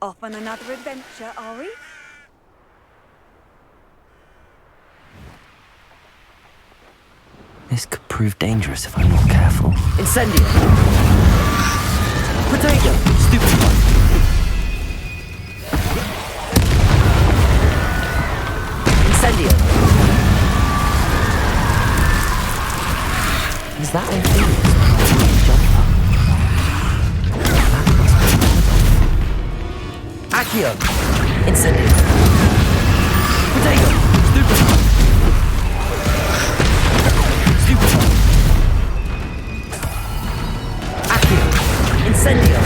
Off on another adventure, are we? This could prove dangerous if I'm not careful. Incendio! Potato! Stupid one! Incendio! Is that Ophelia's jumper? Accio! Incendio! Potato! Stupid one! Stupid one! Accio! Incendio!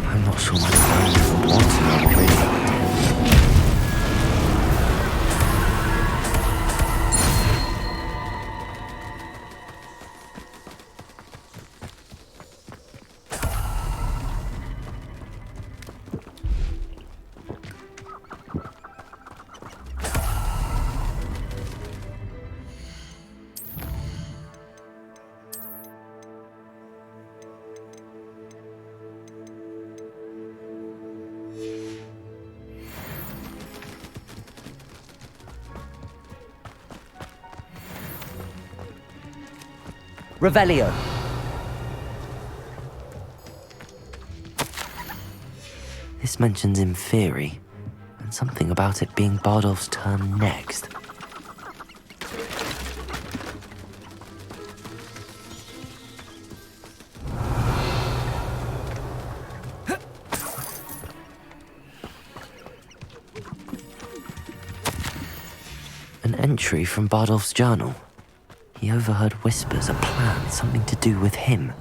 I'm not sure my plans would want to know already. Revelio. This mentions Inferi, and something about it being Bardolph's turn next. An entry from Bardolph's journal. He overheard whispers, a plan, something to do with him.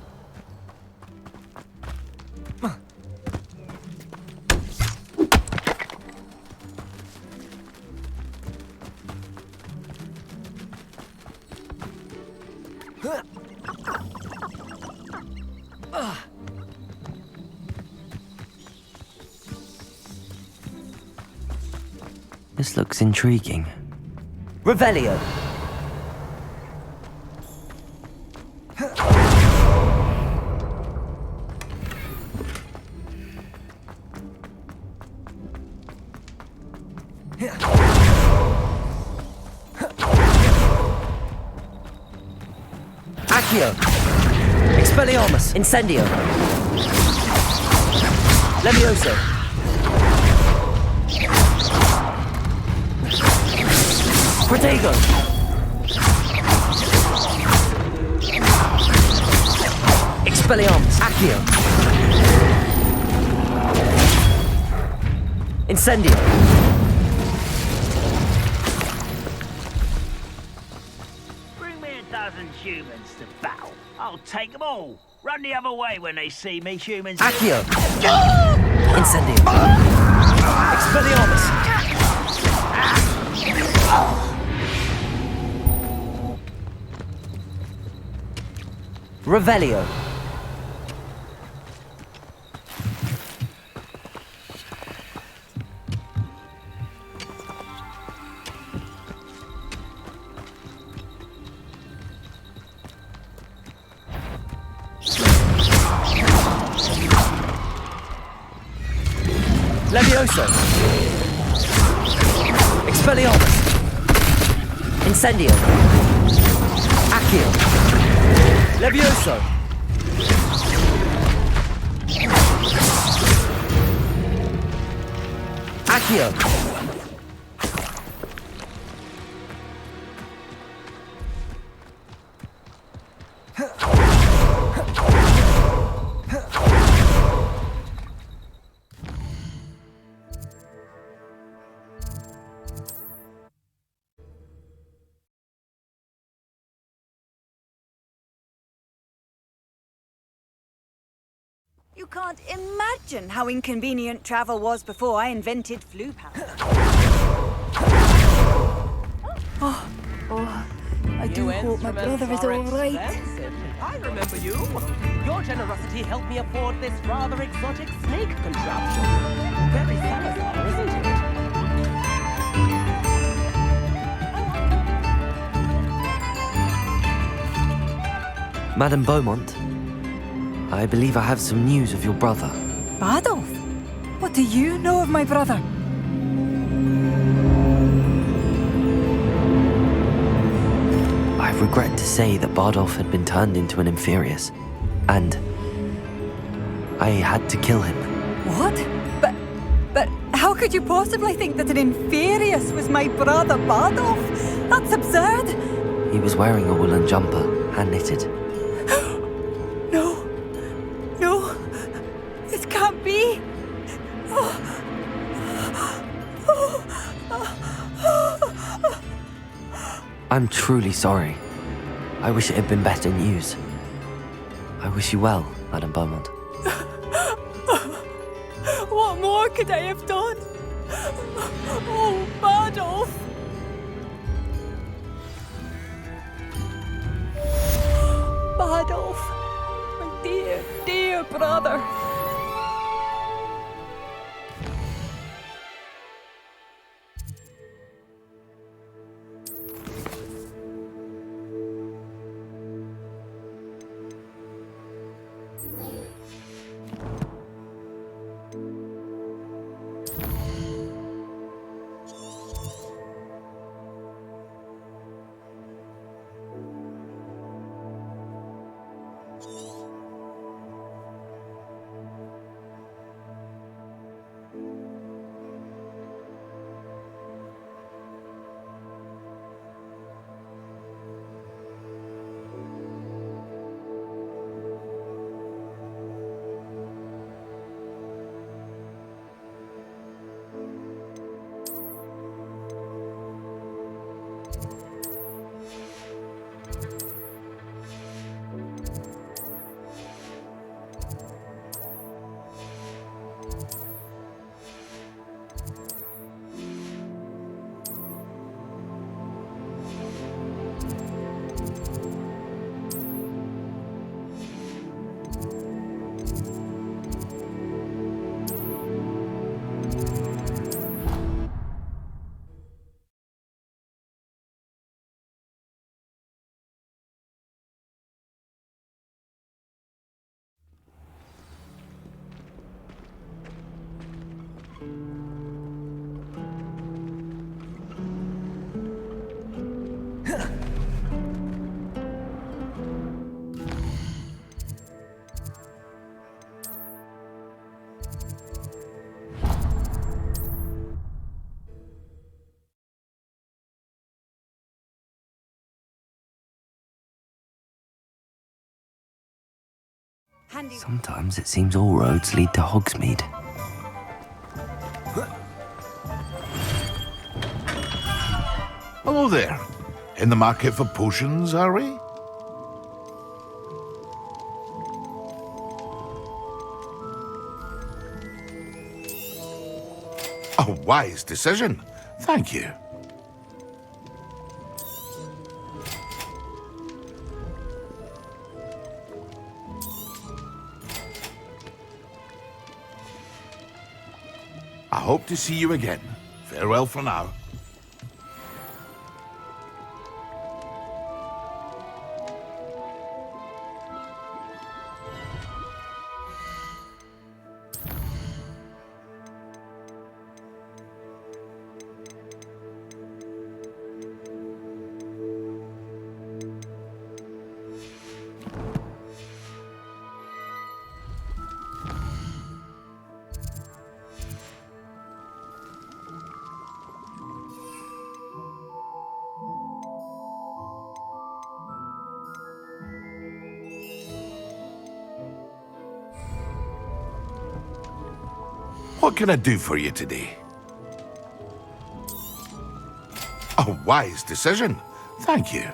This looks intriguing. Revelio. Accio. Expelliarmus. Incendio. Levioso. Protego. Expelliarmus. Accio. Incendio. Bring me a dozen humans to battle. I'll take them all. Run the other way when they see me, humans. Accio. Incendio. Expelliarmus. Revelio. Levioso. Expelliarmus. Incendio. Accio. Levioso. Accio. You can't imagine how inconvenient travel was before I invented flu powder. I do hope my brother is all right. I remember you. Your generosity helped me afford this rather exotic snake contraption. Very Salazar, isn't it? Madame Beaumont, I believe I have some news of your brother. Adolf? What do you know of my brother? I regret to say that Bardolph had been turned into an Inferius, and I had to kill him. What? But how could you possibly think that an Inferius was my brother Bardolph? That's absurd! He was wearing a woolen jumper, hand-knitted. No. No. This can't be. I'm truly sorry. I wish it had been better news. I wish you well, Madame Beaumont. What more could I have done? Oh, Bardolph! Bardolph, my dear, dear brother. Sometimes it seems all roads lead to Hogsmeade. Hello there. In the market for potions, are we? A wise decision. Thank you. I hope to see you again. Farewell for now. What can I do for you today? A wise decision. Thank you.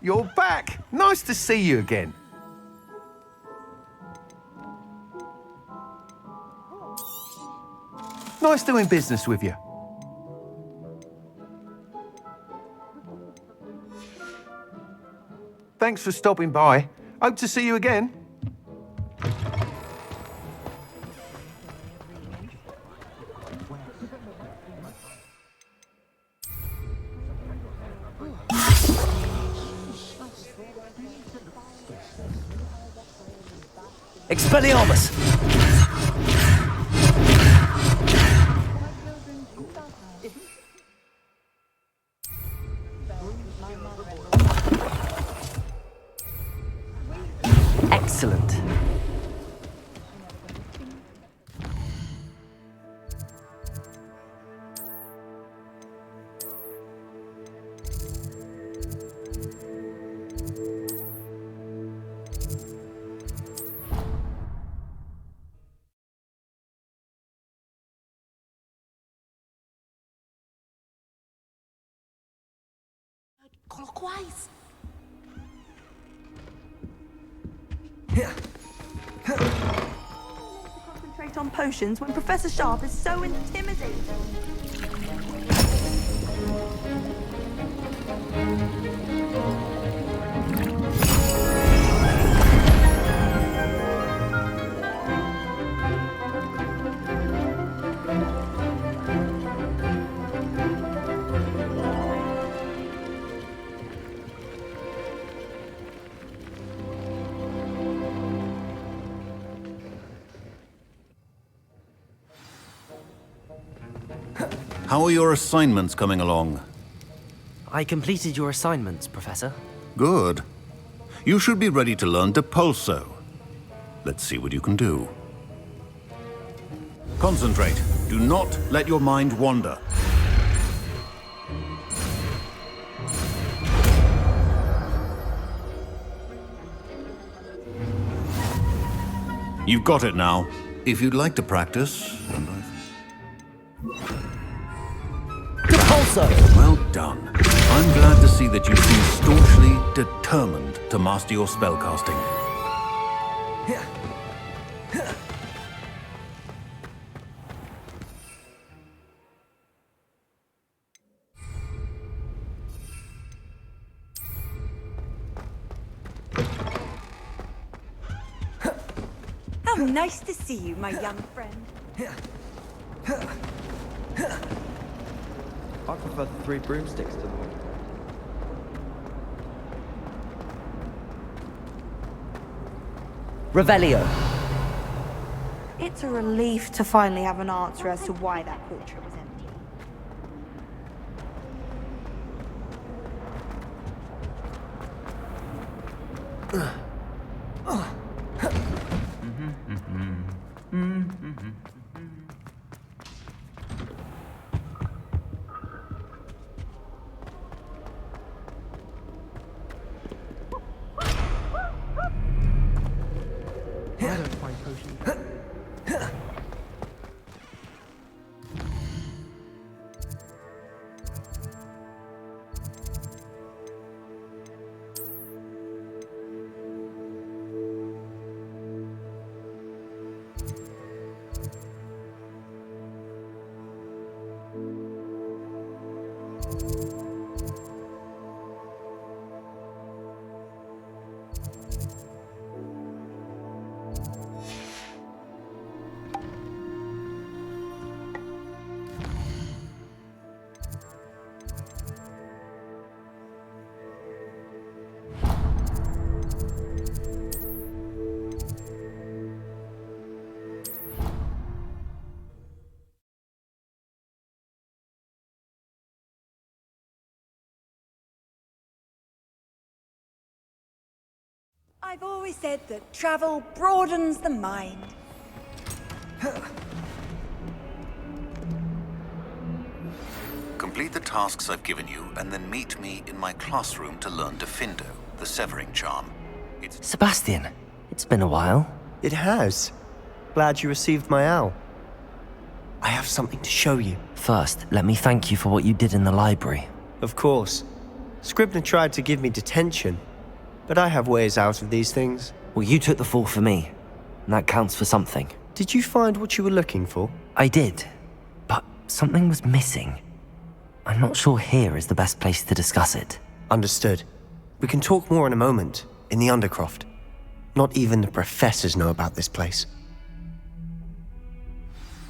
You're back! Nice to see you again. Nice doing business with you. Thanks for stopping by. Hope to see you again. Expelliarmus! Excellent. Clockwise. Concentrate on potions when Professor Sharp is so intimidating. How are your assignments coming along? I completed your assignments, Professor. Good. You should be ready to learn Depulso. Let's see what you can do. Concentrate. Do not let your mind wander. You've got it now. If you'd like to practice... Depulso! Well done. I'm glad to see that you seem staunchly determined to master your spellcasting. How nice to see you, my young friend. I prefer the 3 broomsticks to the one. Revelio. It's a relief to finally have an answer as to why that portrait was empty. I don't find potions. I've always said that travel broadens the mind. Complete the tasks I've given you, and then meet me in my classroom to learn Defindo, the severing charm. Sebastian, it's been a while. It has. Glad you received my owl. I have something to show you. First, let me thank you for what you did in the library. Of course. Scribner tried to give me detention, but I have ways out of these things. Well, you took the fall for me, and that counts for something. Did you find what you were looking for? I did, but something was missing. I'm not sure here is the best place to discuss it. Understood. We can talk more in a moment, in the Undercroft. Not even the professors know about this place.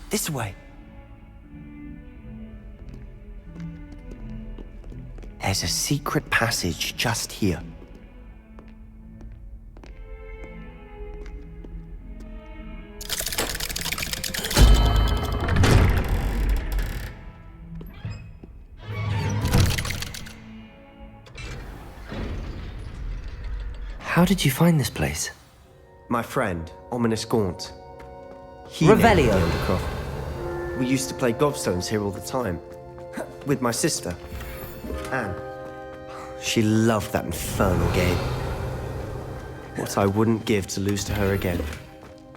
This way. There's a secret passage just here. How did you find this place? My friend, Ominous Gaunt. Revelio. We used to play gobstones here all the time. With my sister, Anne. She loved that infernal game. What I wouldn't give to lose to her again.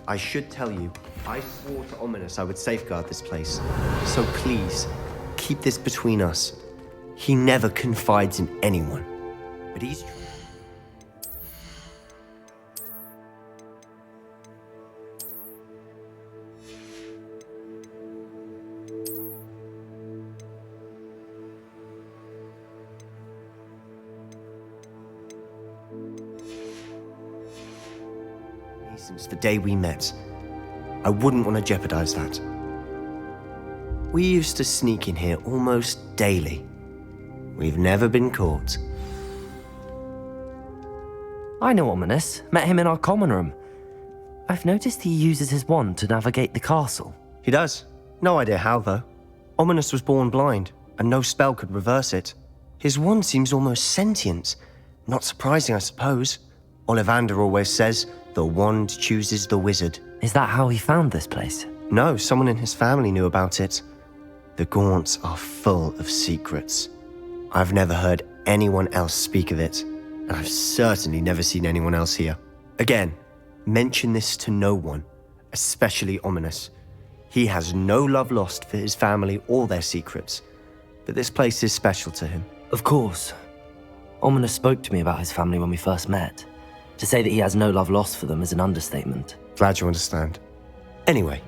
I should tell you, I swore to Ominous I would safeguard this place. So please, keep this between us. He never confides in anyone. But he's... Since the day we met, I wouldn't want to jeopardize that. We used to sneak in here almost daily. We've never been caught. I know Ominous. Met him in our common room. I've noticed he uses his wand to navigate the castle. He does. No idea how, though. Ominous was born blind, and no spell could reverse it. His wand seems almost sentient. Not surprising, I suppose. Ollivander always says, the wand chooses the wizard. Is that how he found this place? No, someone in his family knew about it. The Gaunts are full of secrets. I've never heard anyone else speak of it, and I've certainly never seen anyone else here. Again, mention this to no one, especially Ominous. He has no love lost for his family or their secrets, but this place is special to him. Of course. Ominous spoke to me about his family when we first met. To say that he has no love lost for them is an understatement. Glad you understand. Anyway,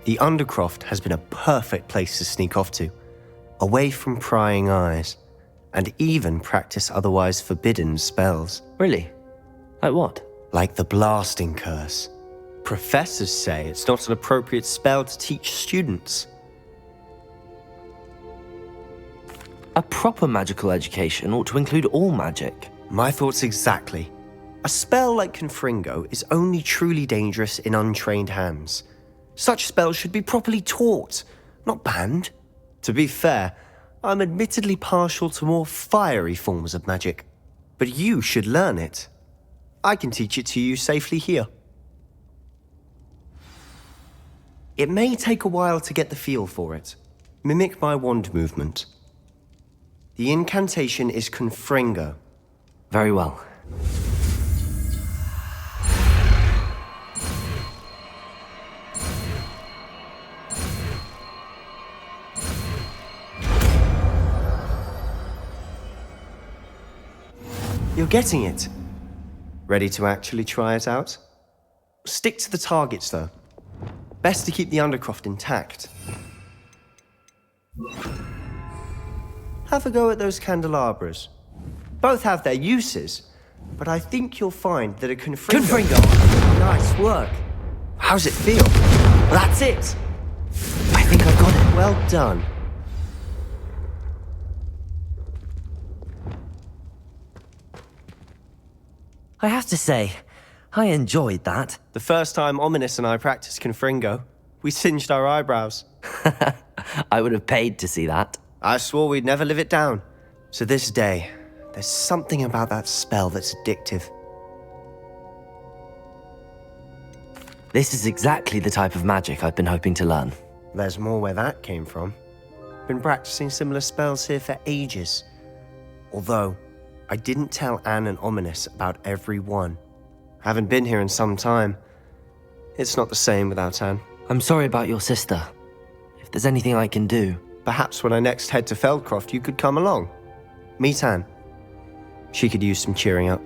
the Undercroft has been a perfect place to sneak off to, away from prying eyes, and even practice otherwise forbidden spells. Really? Like what? Like the Blasting Curse. Professors say it's not an appropriate spell to teach students. A proper magical education ought to include all magic. My thoughts exactly. A spell like Confringo is only truly dangerous in untrained hands. Such spells should be properly taught, not banned. To be fair, I'm admittedly partial to more fiery forms of magic, but you should learn it. I can teach it to you safely here. It may take a while to get the feel for it. Mimic my wand movement. The incantation is Confringo. Very well. You're getting it. Ready to actually try it out? Stick to the targets, though. Best to keep the Undercroft intact. Have a go at those candelabras. Both have their uses, but I think you'll find that a Confringo... Nice work. How's it feel? That's it. I think I've got it. Well done. I have to say, I enjoyed that. The first time Ominous and I practiced Confringo, we singed our eyebrows. I would have paid to see that. I swore we'd never live it down. To this day, there's something about that spell that's addictive. This is exactly the type of magic I've been hoping to learn. There's more where that came from. Been practicing similar spells here for ages. Although, I didn't tell Anne and Ominous about every one. Haven't been here in some time. It's not the same without Anne. I'm sorry about your sister. If there's anything I can do. Perhaps when I next head to Feldcroft, you could come along. Meet Anne. She could use some cheering up.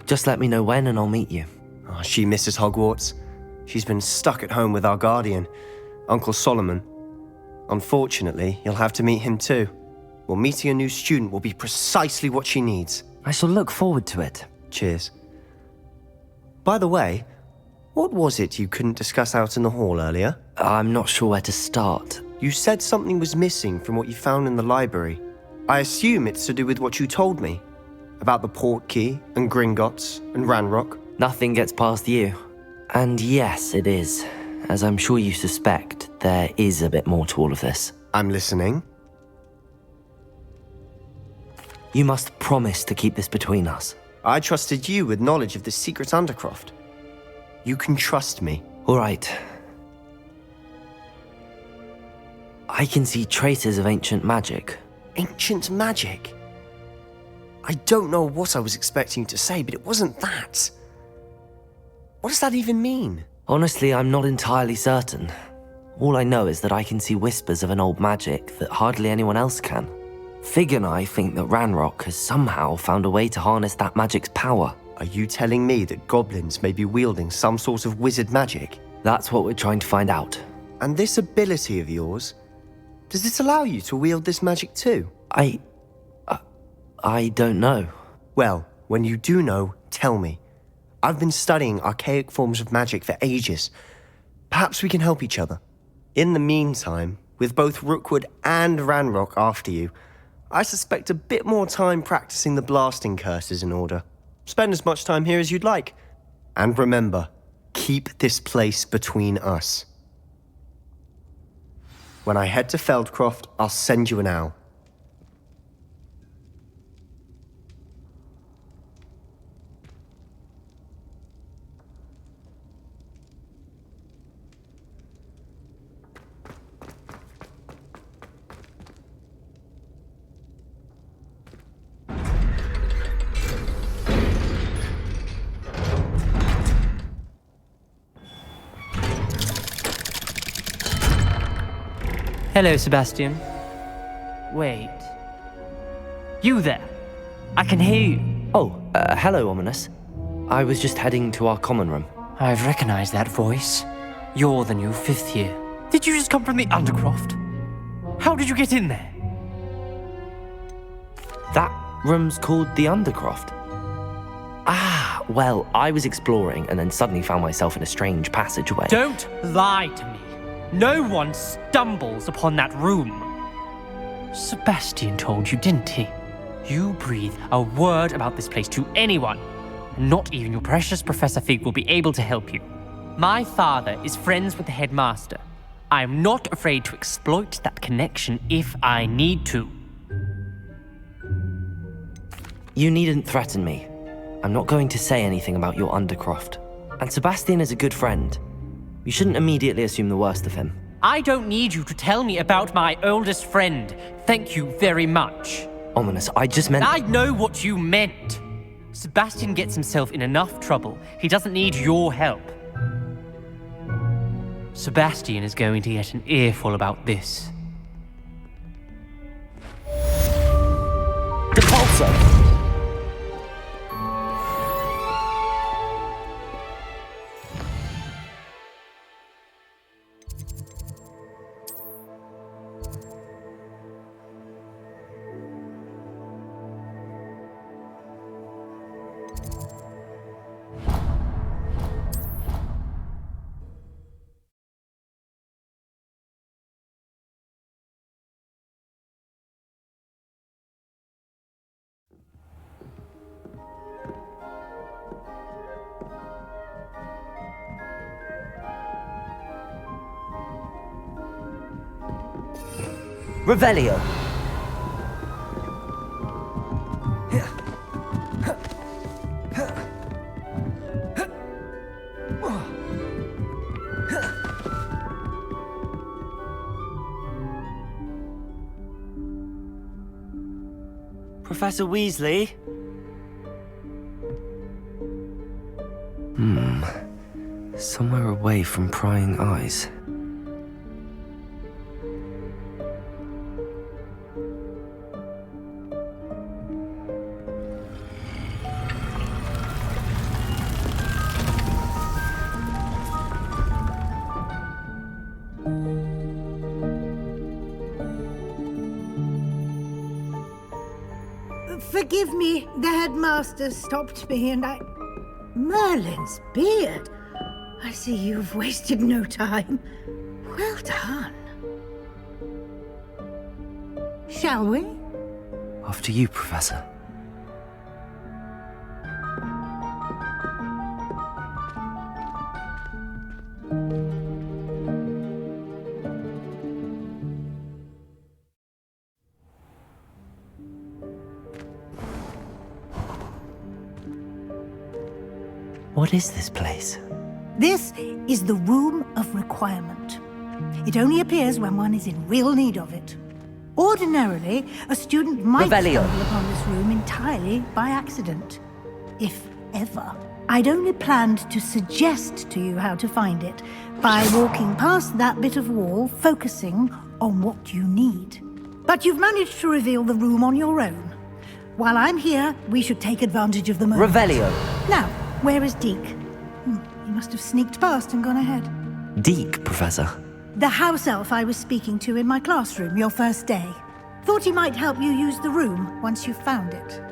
Just let me know when and I'll meet you. Oh, she misses Hogwarts. She's been stuck at home with our guardian, Uncle Solomon. Unfortunately, you'll have to meet him too. Well, meeting a new student will be precisely what she needs. I shall look forward to it. Cheers. By the way, what was it you couldn't discuss out in the hall earlier? I'm not sure where to start. You said something was missing from what you found in the library. I assume it's to do with what you told me. About the Portkey, and Gringotts, and Ranrock. Nothing gets past you. And yes, it is. As I'm sure you suspect, there is a bit more to all of this. I'm listening. You must promise to keep this between us. I trusted you with knowledge of the secret Undercroft. You can trust me. All right. I can see traces of ancient magic. Ancient magic? I don't know what I was expecting you to say, but it wasn't that. What does that even mean? Honestly, I'm not entirely certain. All I know is that I can see whispers of an old magic that hardly anyone else can. Fig and I think that Ranrock has somehow found a way to harness that magic's power. Are you telling me that goblins may be wielding some sort of wizard magic? That's what we're trying to find out. And this ability of yours, does it allow you to wield this magic too? I don't know. Well, when you do know, tell me. I've been studying archaic forms of magic for ages. Perhaps we can help each other. In the meantime, with both Rookwood and Ranrock after you, I suspect a bit more time practicing the blasting curse is in order. Spend as much time here as you'd like. And remember, keep this place between us. When I head to Feldcroft, I'll send you an owl. Hello, Sebastian. Wait. You there? I can hear you. Oh, hello, Ominous. I was just heading to our common room. I've recognized that voice. You're the new 5th year. Did you just come from the Undercroft? How did you get in there? That room's called the Undercroft. Ah, well, I was exploring and then suddenly found myself in a strange passageway. Don't lie to me. No one stumbles upon that room. Sebastian told you, didn't he? You breathe a word about this place to anyone, and not even your precious Professor Fig will be able to help you. My father is friends with the headmaster. I am not afraid to exploit that connection if I need to. You needn't threaten me. I'm not going to say anything about your Undercroft. And Sebastian is a good friend. You shouldn't immediately assume the worst of him. I don't need you to tell me about my oldest friend. Thank you very much. Ominous, I just meant... I know what you meant. Sebastian gets himself in enough trouble. He doesn't need your help. Sebastian is going to get an earful about this. Depulso! Revelio. Professor Weasley? Somewhere away from prying eyes. Forgive me, the headmaster stopped me and I... Merlin's beard! I see you've wasted no time. Well done. Shall we? After you, Professor. What is this place? This is the Room of Requirement. It only appears when one is in real need of it. Ordinarily, a student might Revelio. stumble upon this room entirely by accident. If ever. I'd only planned to suggest to you how to find it by walking past that bit of wall, focusing on what you need. But you've managed to reveal the room on your own. While I'm here, we should take advantage of the moment. Revelio. Now, where is Deke? He must have sneaked past and gone ahead. Deke, Professor. The house elf I was speaking to in my classroom your first day. Thought he might help you use the room once you found it.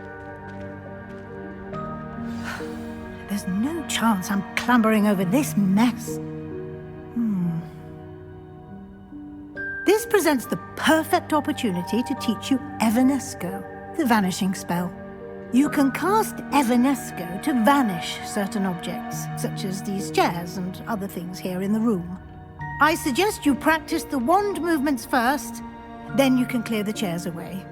There's no chance I'm clambering over this mess. This presents the perfect opportunity to teach you Evanesco, the vanishing spell. You can cast Evanesco to vanish certain objects, such as these chairs and other things here in the room. I suggest you practice the wand movements first, then you can clear the chairs away.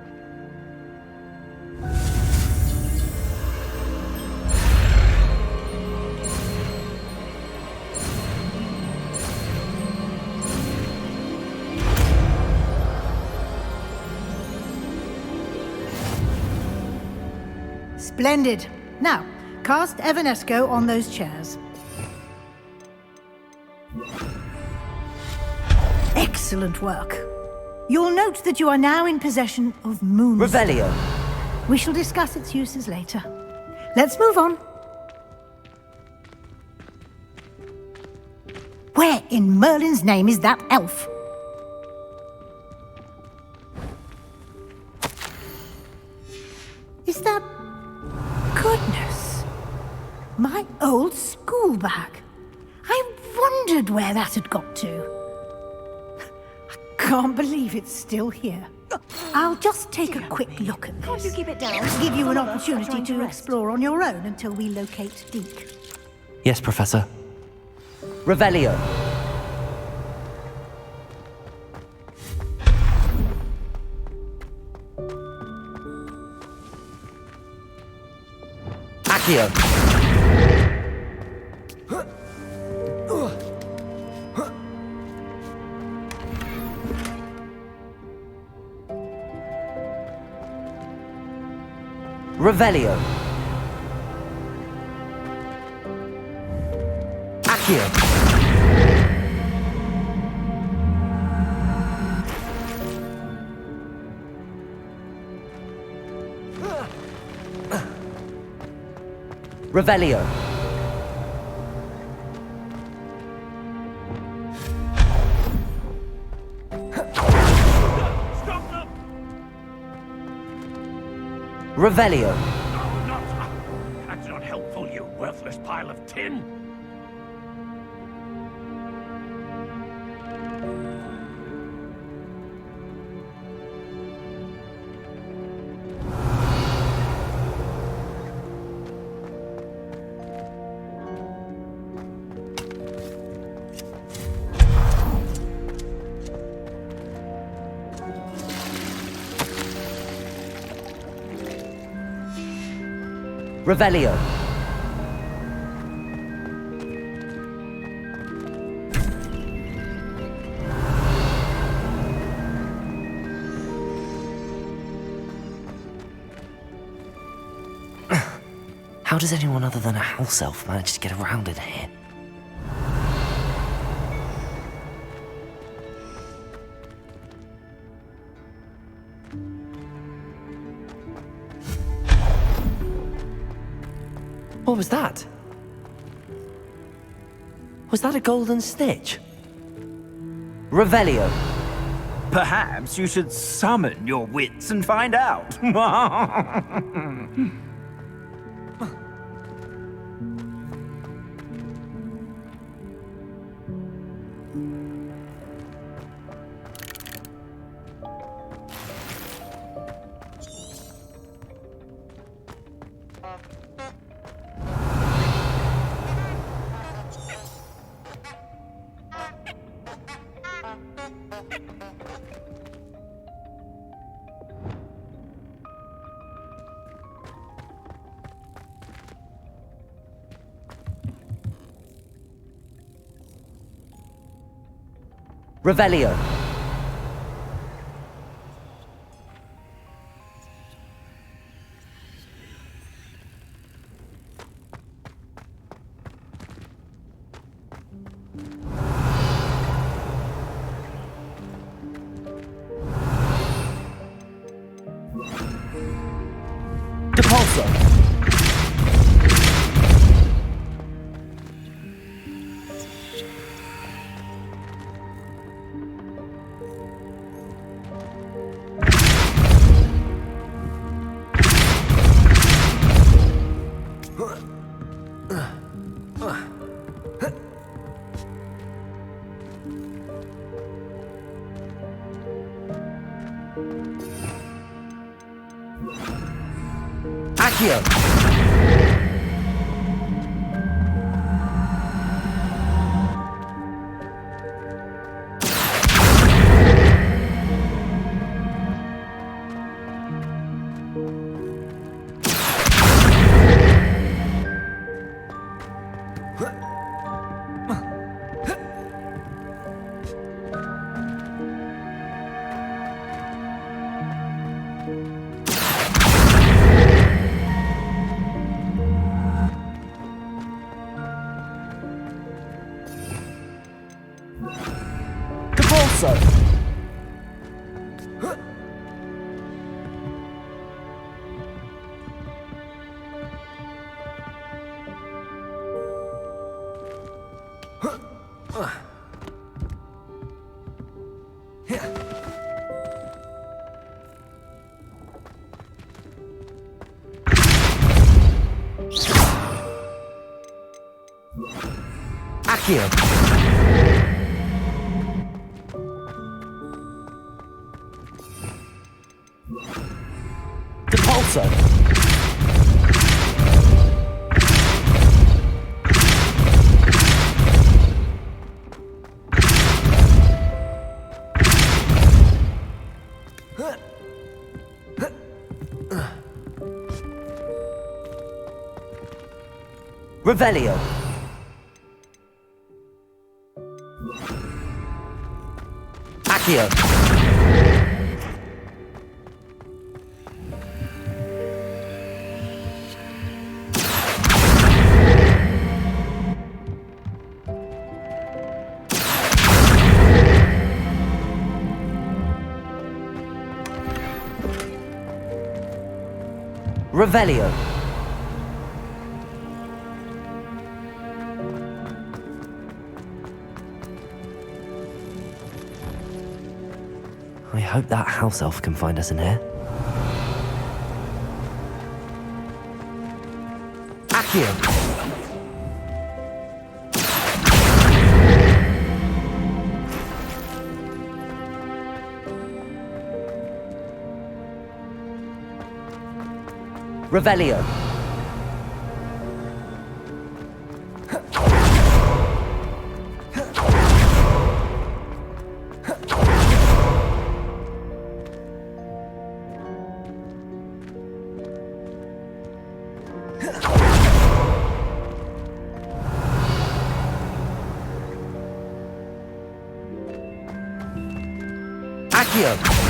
Splendid. Now, cast Evanesco on those chairs. Excellent work. You'll note that you are now in possession of Moon. Revelio. We shall discuss its uses later. Let's move on. Where in Merlin's name is that elf? Is that... Goodness. My old school bag. I wondered where that had got to. I can't believe it's still here. I'll just take a quick look at this. Can't you keep it down? Give you an opportunity to explore on your own until we locate Deke. Yes, Professor. Revelio. Accio. Revelio. Accio. Revelio. Stop them! Revelio. No, not... That's not helpful, you worthless pile of tin! Revelio. How does anyone other than a house elf manage to get around in here? What was that? Was that a golden snitch? Revelio. Perhaps you should summon your wits and find out. Revelio. Depulso. Accio. Depulso. Accio. Depulso. Revelio. Accio. Revelio. I hope that house elf can find us in here. Accio. Revelio. Accio.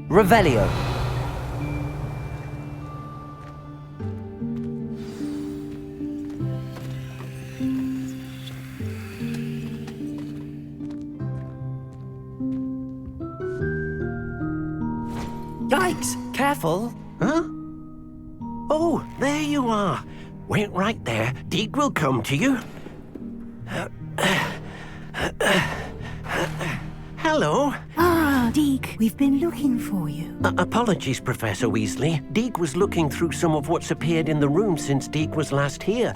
Revelio. Yikes! Careful! Huh? Oh, there you are. Wait right there. Deke will come to you. Hello. Ah, Deke, we've been looking for you. Apologies, Professor Weasley. Deke was looking through some of what's appeared in the room since Deke was last here.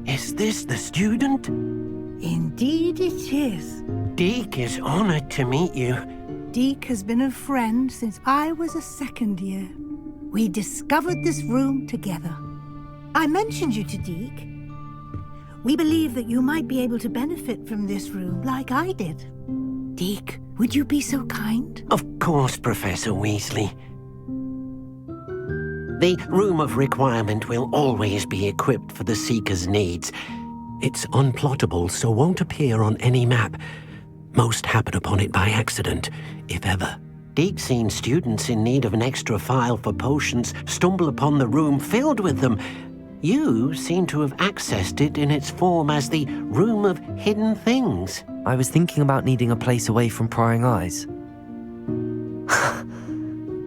Is this the student? Indeed it is. Deke is honored to meet you. Deke has been a friend since I was a second year. We discovered this room together. I mentioned you to Deke. We believe that you might be able to benefit from this room like I did. Deke, would you be so kind? Of course, Professor Weasley. The Room of Requirement will always be equipped for the Seeker's needs. It's unplottable, so won't appear on any map. Most happen upon it by accident, if ever. Deke's seen students in need of an extra file for potions stumble upon the room filled with them. You seem to have accessed it in its form as the Room of Hidden Things. I was thinking about needing a place away from prying eyes.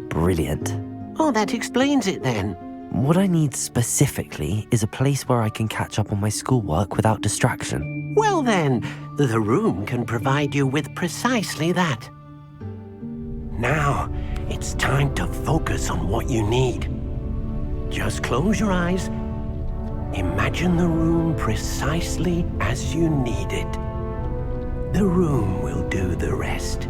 Brilliant. Oh, that explains it then. What I need specifically is a place where I can catch up on my schoolwork without distraction. Well then, the room can provide you with precisely that. Now, it's time to focus on what you need. Just close your eyes. Imagine the room precisely as you need it. The room will do the rest.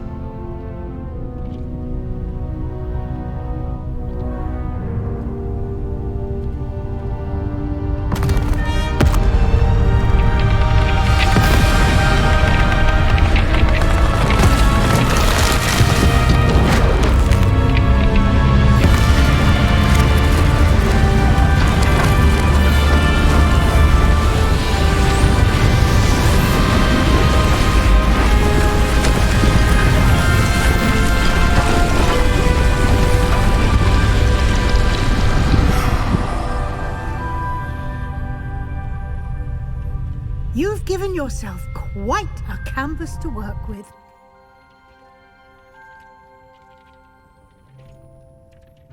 You've given yourself quite a canvas to work with.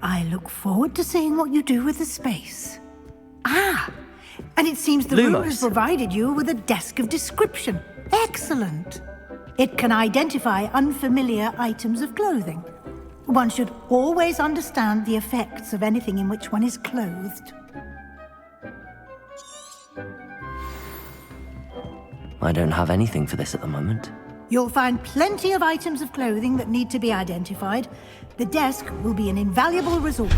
I look forward to seeing what you do with the space. Ah, and it seems the room has provided you with a desk of description. Excellent. It can identify unfamiliar items of clothing. One should always understand the effects of anything in which one is clothed. I don't have anything for this at the moment. You'll find plenty of items of clothing that need to be identified. The desk will be an invaluable resource.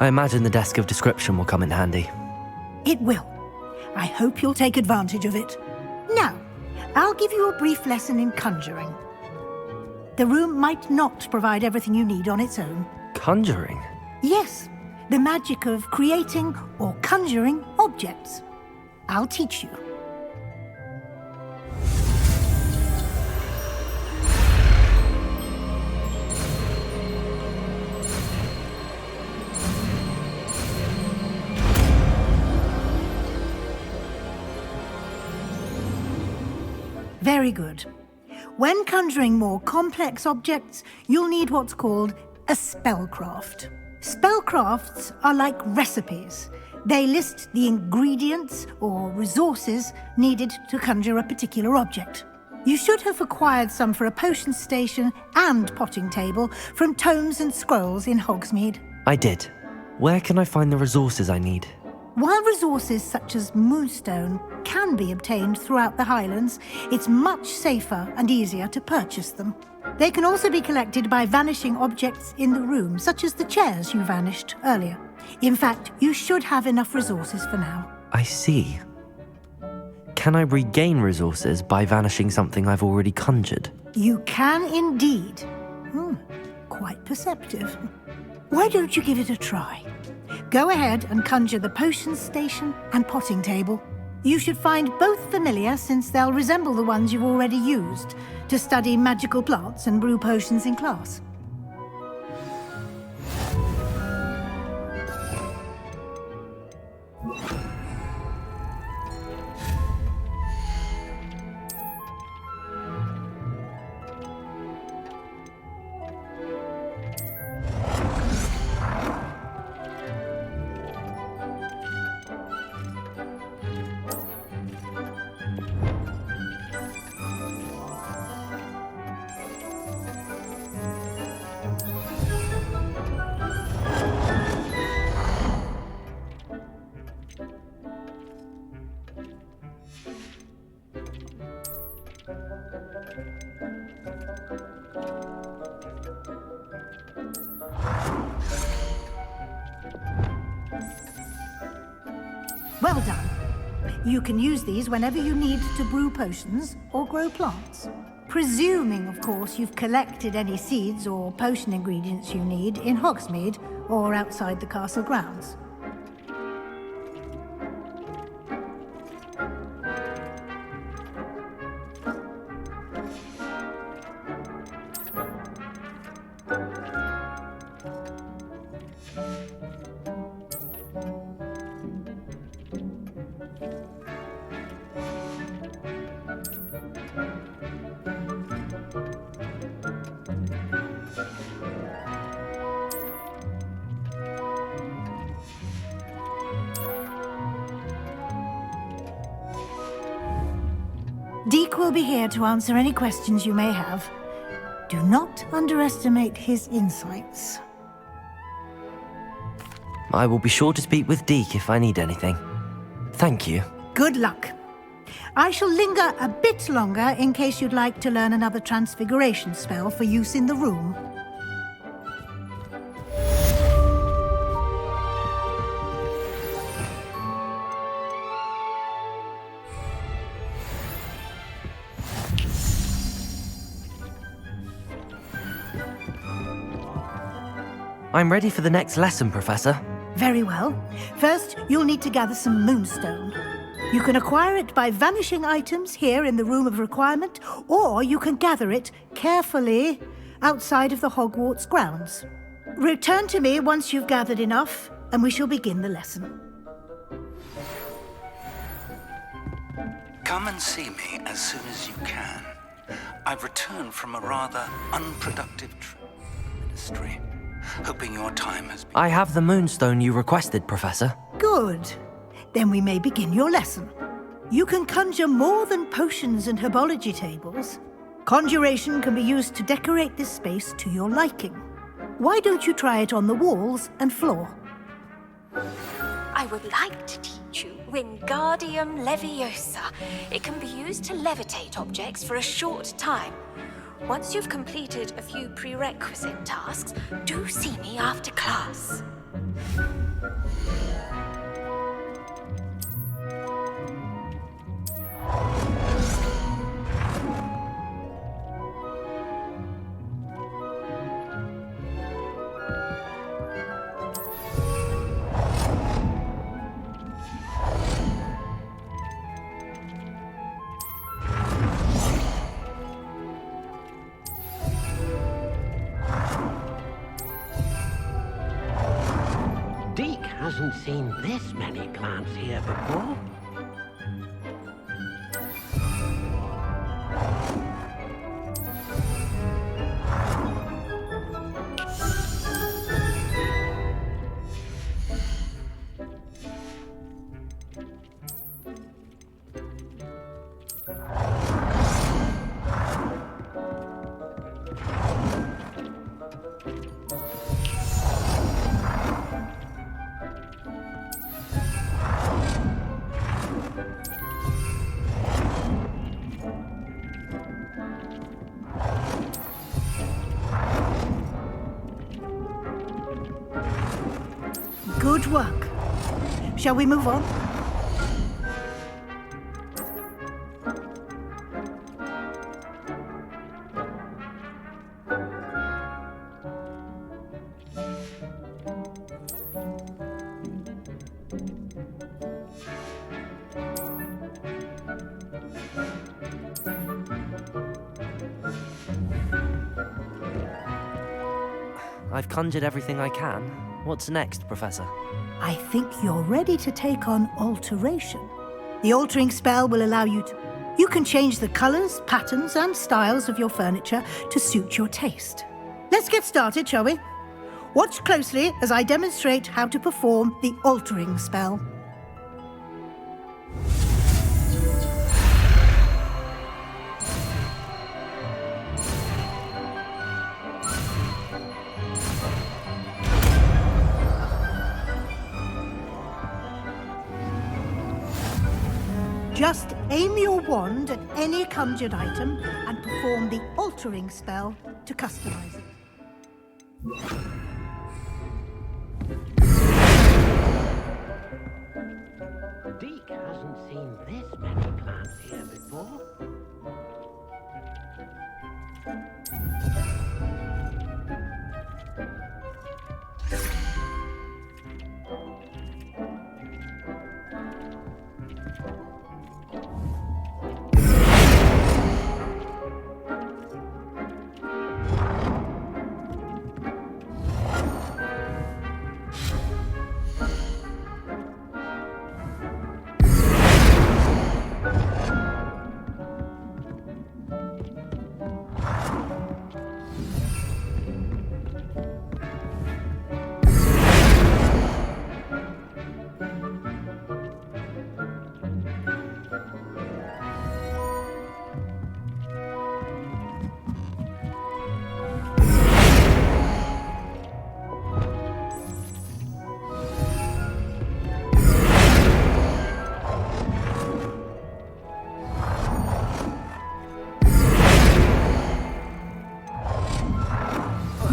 I imagine the desk of description will come in handy. It will. I hope you'll take advantage of it. Now, I'll give you a brief lesson in conjuring. The room might not provide everything you need on its own. Conjuring? Yes, the magic of creating or conjuring objects. I'll teach you. Very good. When conjuring more complex objects, you'll need what's called a spellcraft. Spellcrafts are like recipes. They list the ingredients or resources needed to conjure a particular object. You should have acquired some for a potion station and potting table from tomes and scrolls in Hogsmeade. I did. Where can I find the resources I need? While resources such as moonstone can be obtained throughout the Highlands, it's much safer and easier to purchase them. They can also be collected by vanishing objects in the room, such as the chairs you vanished earlier. In fact, you should have enough resources for now. I see. Can I regain resources by vanishing something I've already conjured? You can indeed. Quite perceptive. Why don't you give it a try? Go ahead and conjure the potions station and potting table. You should find both familiar, since they'll resemble the ones you've already used to study magical plants and brew potions in class. Well done. You can use these whenever you need to brew potions or grow plants. Presuming, of course, you've collected any seeds or potion ingredients you need in Hogsmeade or outside the castle grounds. Deke will be here to answer any questions you may have. Do not underestimate his insights. I will be sure to speak with Deke if I need anything. Thank you. Good luck. I shall linger a bit longer in case you'd like to learn another transfiguration spell for use in the room. I'm ready for the next lesson, Professor. Very well. First, you'll need to gather some moonstone. You can acquire it by vanishing items here in the Room of Requirement, or you can gather it carefully outside of the Hogwarts grounds. Return to me once you've gathered enough, and we shall begin the lesson. Come and see me as soon as you can. I've returned from a rather unproductive trip to the Ministry. Hoping your time has been... I have the moonstone you requested, Professor. Good. Then we may begin your lesson. You can conjure more than potions and herbology tables. Conjuration can be used to decorate this space to your liking. Why don't you try it on the walls and floor? I would like to teach you Wingardium Leviosa. It can be used to levitate objects for a short time. Once you've completed a few prerequisite tasks, do see me after class. Deke hasn't seen this many plants here before. work. Shall we move on? I've conjured everything I can. What's next, Professor? I think you're ready to take on alteration. The altering spell will allow you to... You can change the colours, patterns and styles of your furniture to suit your taste. Let's get started, shall we? Watch closely as I demonstrate how to perform the altering spell. Just aim your wand at any conjured item and perform the altering spell to customize it. Deke hasn't seen this many plants here before.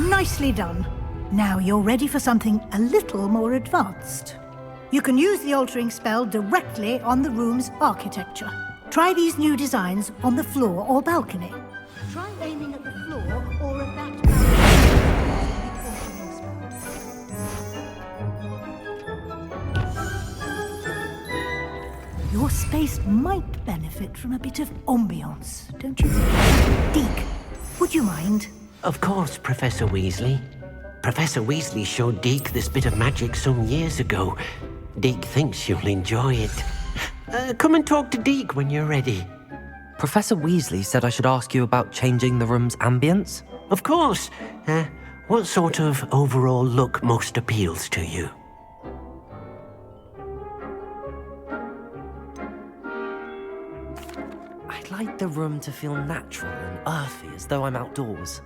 Nicely done. Now you're ready for something a little more advanced. You can use the altering spell directly on the room's architecture. Try these new designs on the floor or balcony. Try aiming at the floor or at that balcony. Your space might benefit from a bit of ambience, don't you think? Deke, would you mind? Of course, Professor Weasley. Professor Weasley showed Deke this bit of magic some years ago. Deke thinks you'll enjoy it. Come and talk to Deke when you're ready. Professor Weasley said I should ask you about changing the room's ambience? Of course. What sort of overall look most appeals to you? I'd like the room to feel natural and earthy, as though I'm outdoors.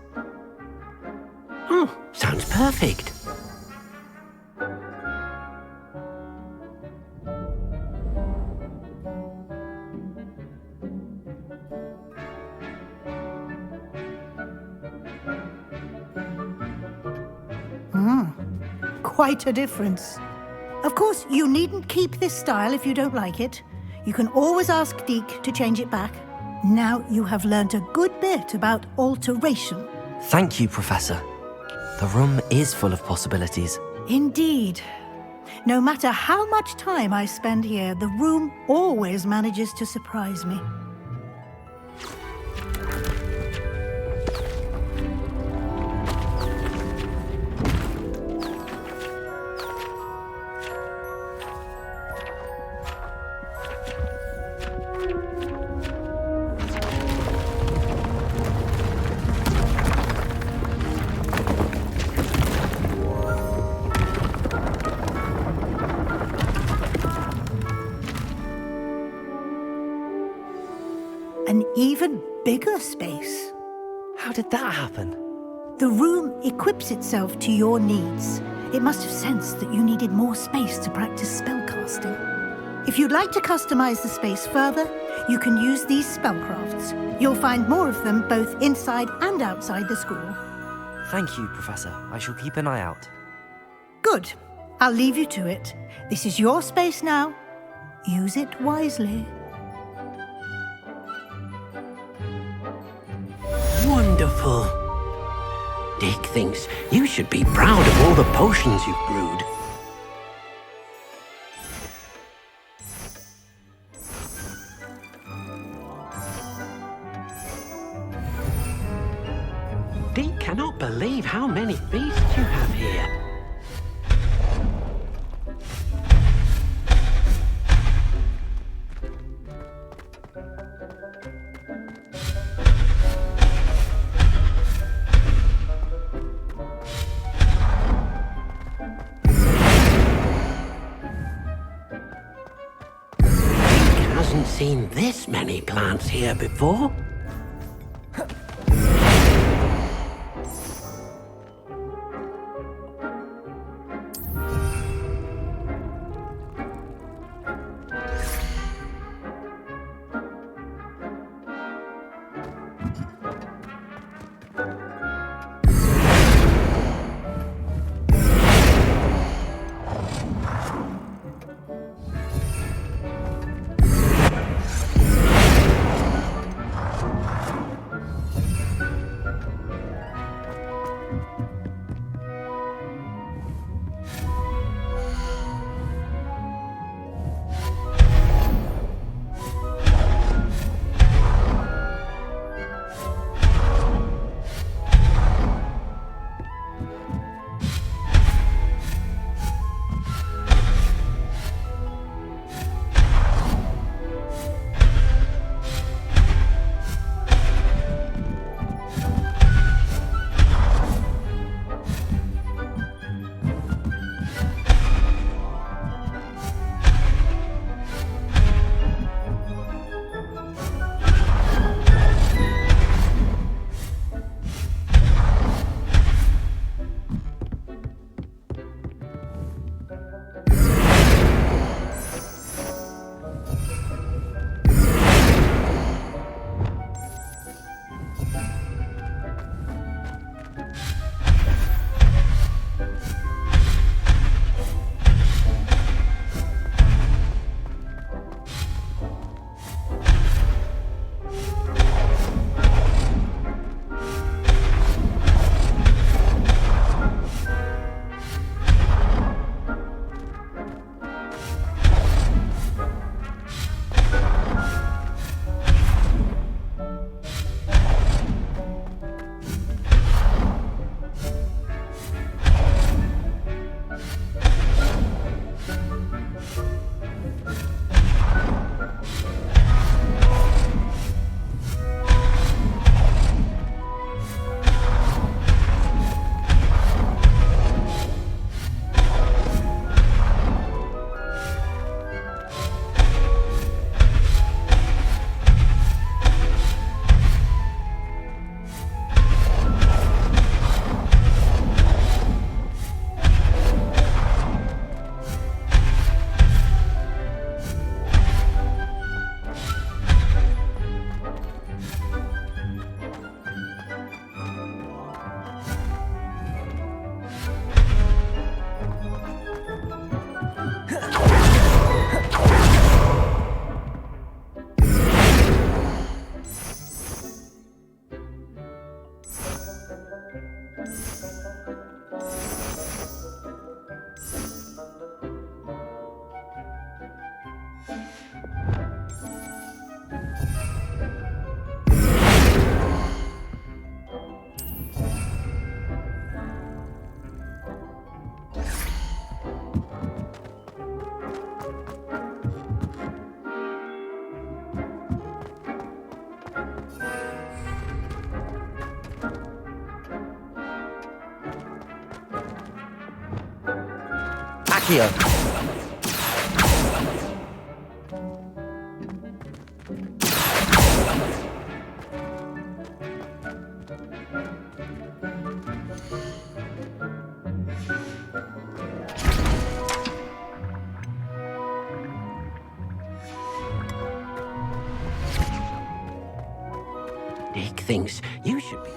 Oh, sounds perfect. Quite a difference. Of course, you needn't keep this style if you don't like it. You can always ask Deke to change it back. Now you have learnt a good bit about alteration. Thank you, Professor. The room is full of possibilities. Indeed. No matter how much time I spend here, the room always manages to surprise me. An even bigger space. How did that happen? The room equips itself to your needs. It must have sensed that you needed more space to practice spellcasting. If you'd like to customize the space further, you can use these spellcrafts. You'll find more of them both inside and outside the school. Thank you, Professor. I shall keep an eye out. Good. I'll leave you to it. This is your space now. Use it wisely. Wonderful. Dick thinks you should be proud of all the potions you've brewed. Dick cannot believe how many beasts you have here. Hasn't seen this many plants here before. Accio. Dick thinks you should be...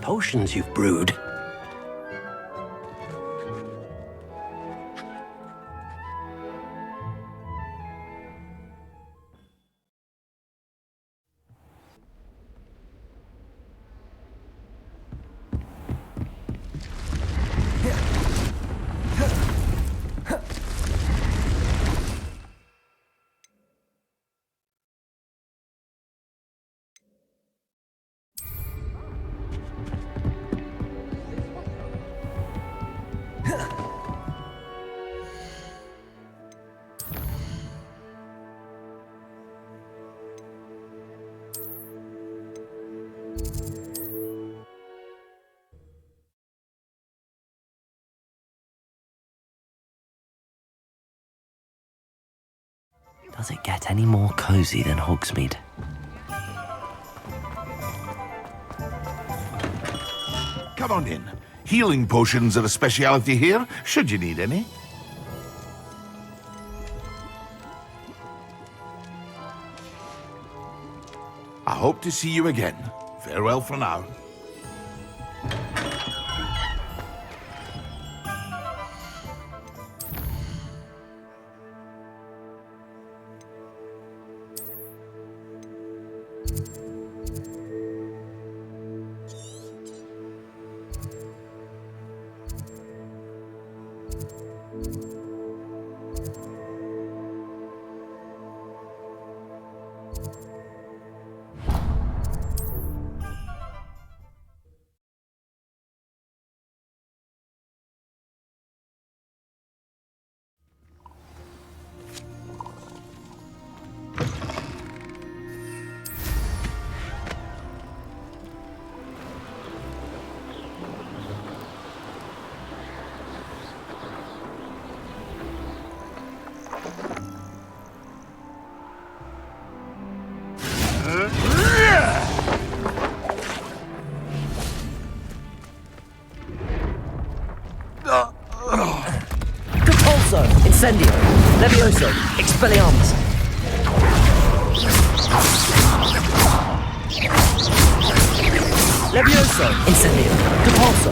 potions you've brewed. Does it get any more cozy than Hogsmeade? Come on in. Healing potions are a speciality here, should you need any. I hope to see you again. Farewell for now. Repulso, Incendio, Levioso, Expelliarmus. Levioso, Incendio, Repulso.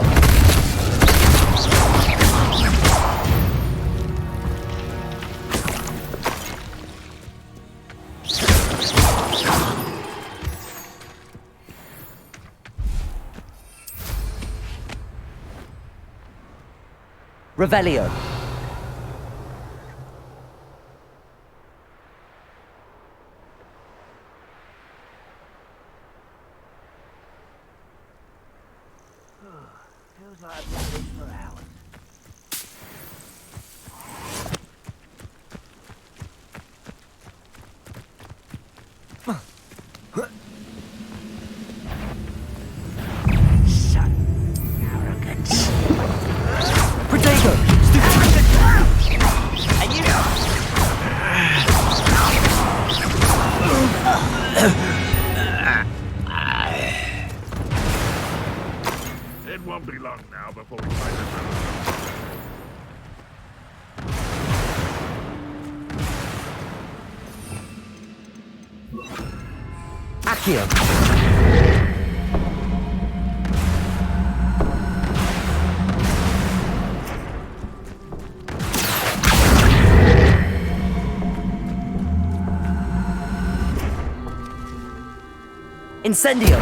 Revelio. Feels like I've been this for hours. It won't be long now before we find it. Accio. Incendio.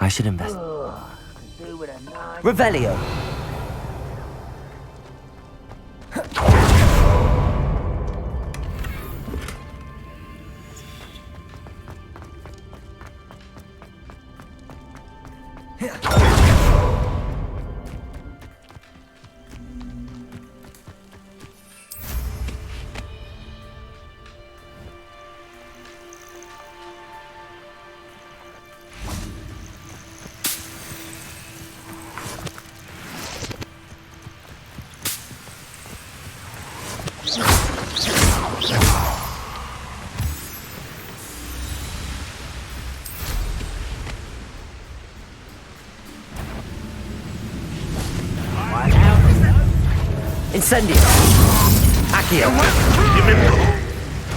I should invest. Revelio. Incendio. Accio.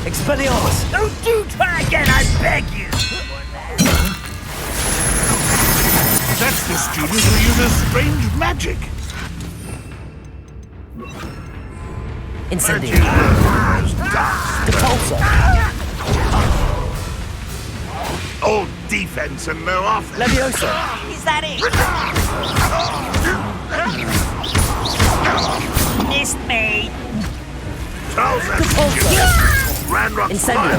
Expelliarmus! Don't you try again, I beg you! That's the student who uses strange magic. Incendio. Depulsor. All defense and no offense. Leviosa. Is that it? Missed me. Incendio.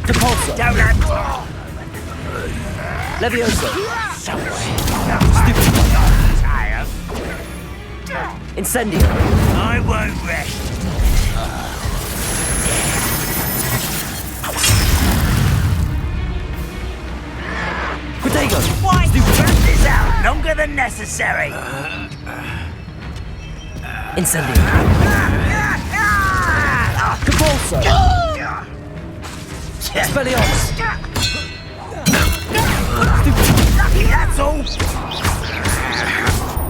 Depulsor. Leviosa. Incendio. I won't rest. Protego. Why drag this out longer than necessary? Incendio. Depulsor. Expelliarmus. Lucky, that's all.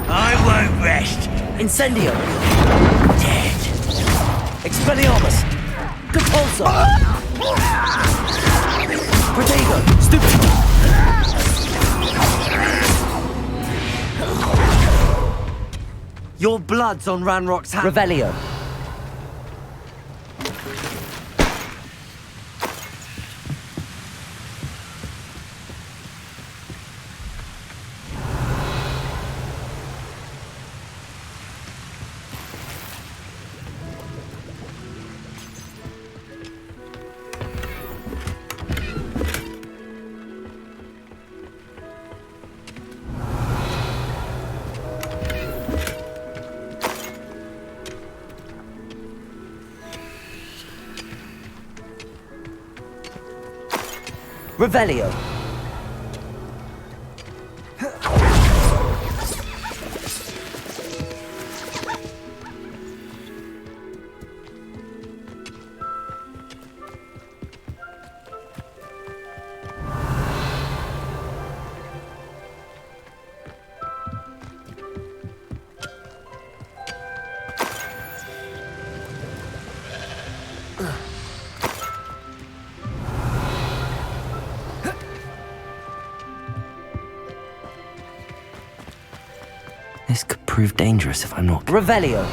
I won't rest. Incendio. Dead. Expelliarmus. Depulsor. Protego. Stupid. Your blood's on Ranrock's hand. Revelio. Revelio. This could prove dangerous if I'm not... Revelio.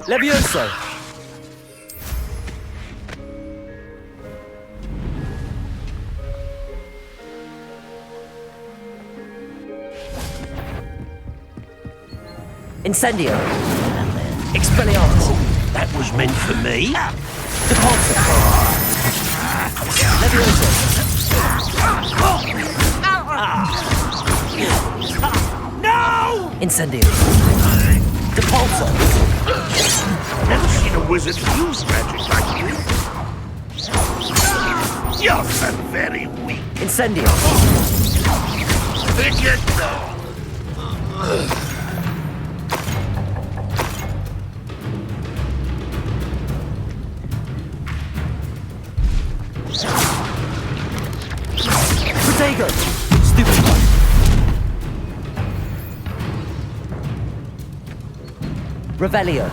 Levioso. Incendio. Expelliarmus. That was meant for me. Depulsor. Levioso. No! Incendio. Depulsor. Never seen a wizard use magic like you. You're so very weak. Incendio. Think it. Protego. Stupid one. Revelio.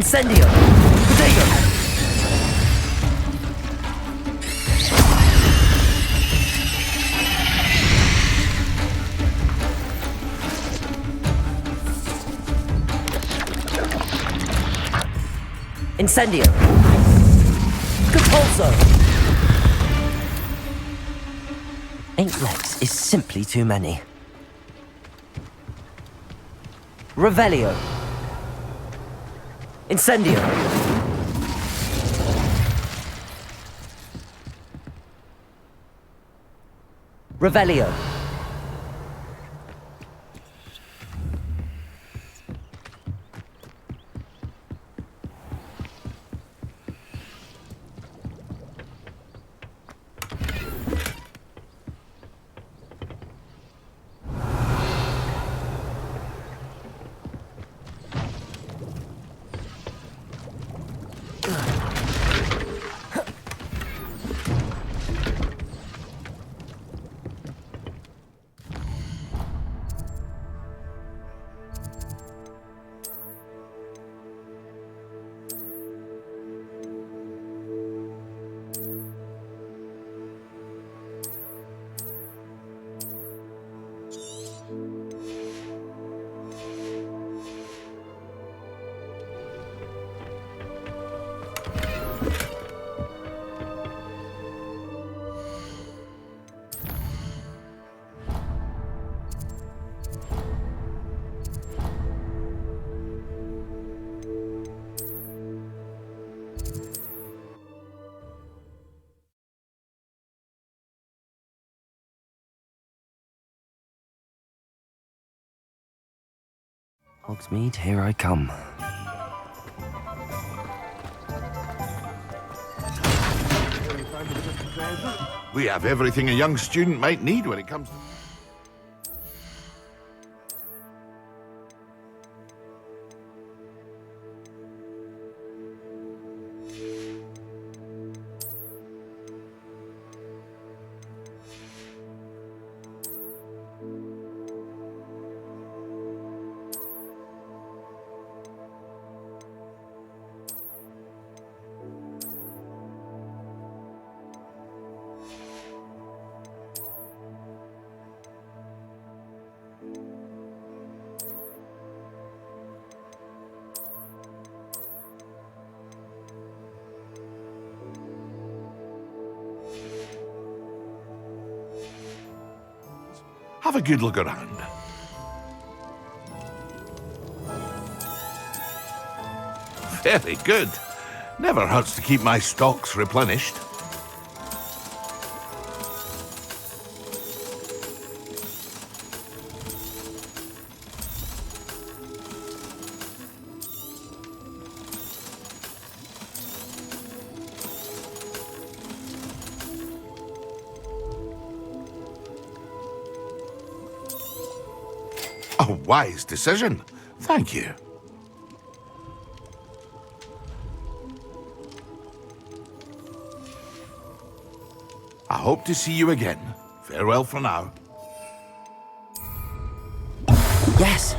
Incendio! Potato! Incendio! Compulso! Eight legs is simply too many. Revelio! Incendio! Revelio! Hogsmeade, here I come. We have everything a young student might need when it comes to... Have a good look around. Very good. Never hurts to keep my stocks replenished. A wise decision. Thank you. I hope to see you again. Farewell for now. Yes!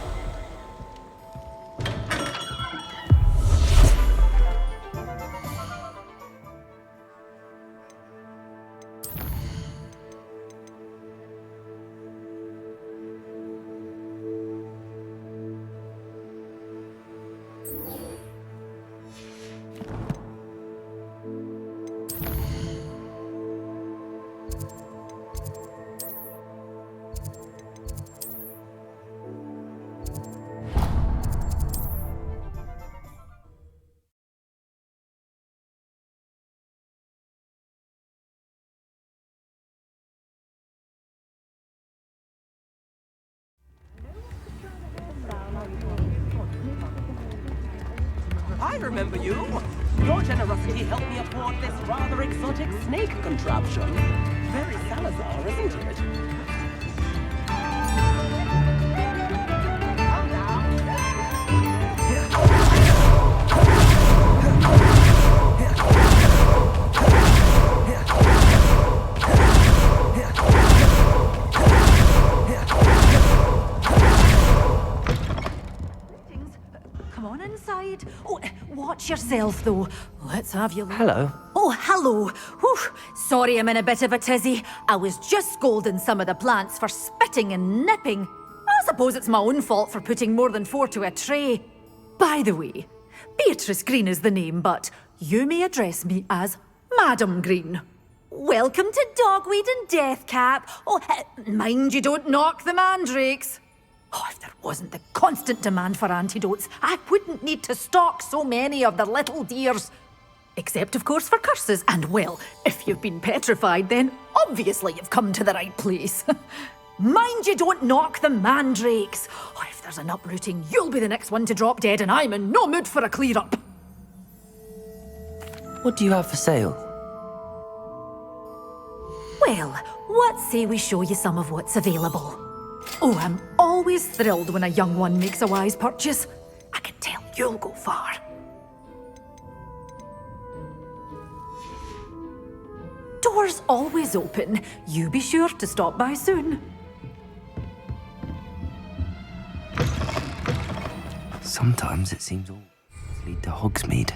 I remember you. Your generosity helped me afford this rather exotic snake contraption. Very Salazar, isn't it? Come on inside. Oh, watch yourself, though. Let's have you... Hello. Oh, hello. Whew. Sorry I'm in a bit of a tizzy. I was just scolding some of the plants for spitting and nipping. I suppose it's my own fault for putting more than 4 to a tray. By the way, Beatrice Green is the name, but you may address me as Madam Green. Welcome to Dogweed and Deathcap. Oh, mind you don't knock the mandrakes. Oh, if there wasn't the constant demand for antidotes, I wouldn't need to stock so many of the little dears. Except, of course, for curses. And, well, if you've been petrified, then obviously you've come to the right place. Mind you don't knock the mandrakes. Oh, if there's an uprooting, you'll be the next one to drop dead, and I'm in no mood for a clear-up. What do you have for sale? Well, what say we show you some of what's available? Oh, I'm always thrilled when a young one makes a wise purchase. I can tell you'll go far. Doors always open. You be sure to stop by soon. Sometimes it seems all lead to Hogsmeade.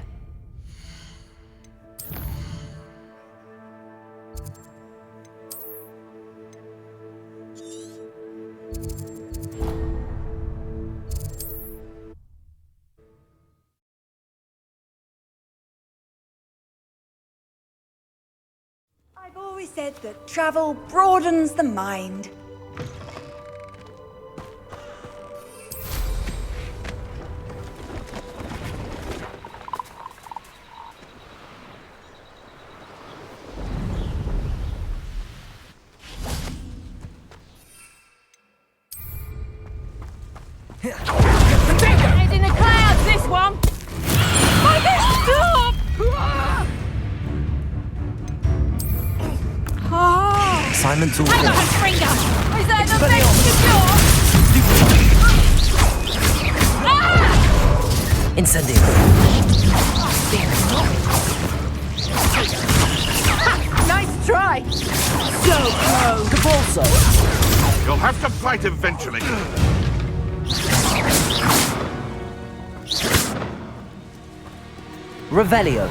I've always said that travel broadens the mind. Head in the clouds, this one! My gosh, stop! Oh! Simon's all I got finished. a finger! Is that the next door? Incendio. Nice try! So close! Capulso! You'll have to fight eventually. Revelio.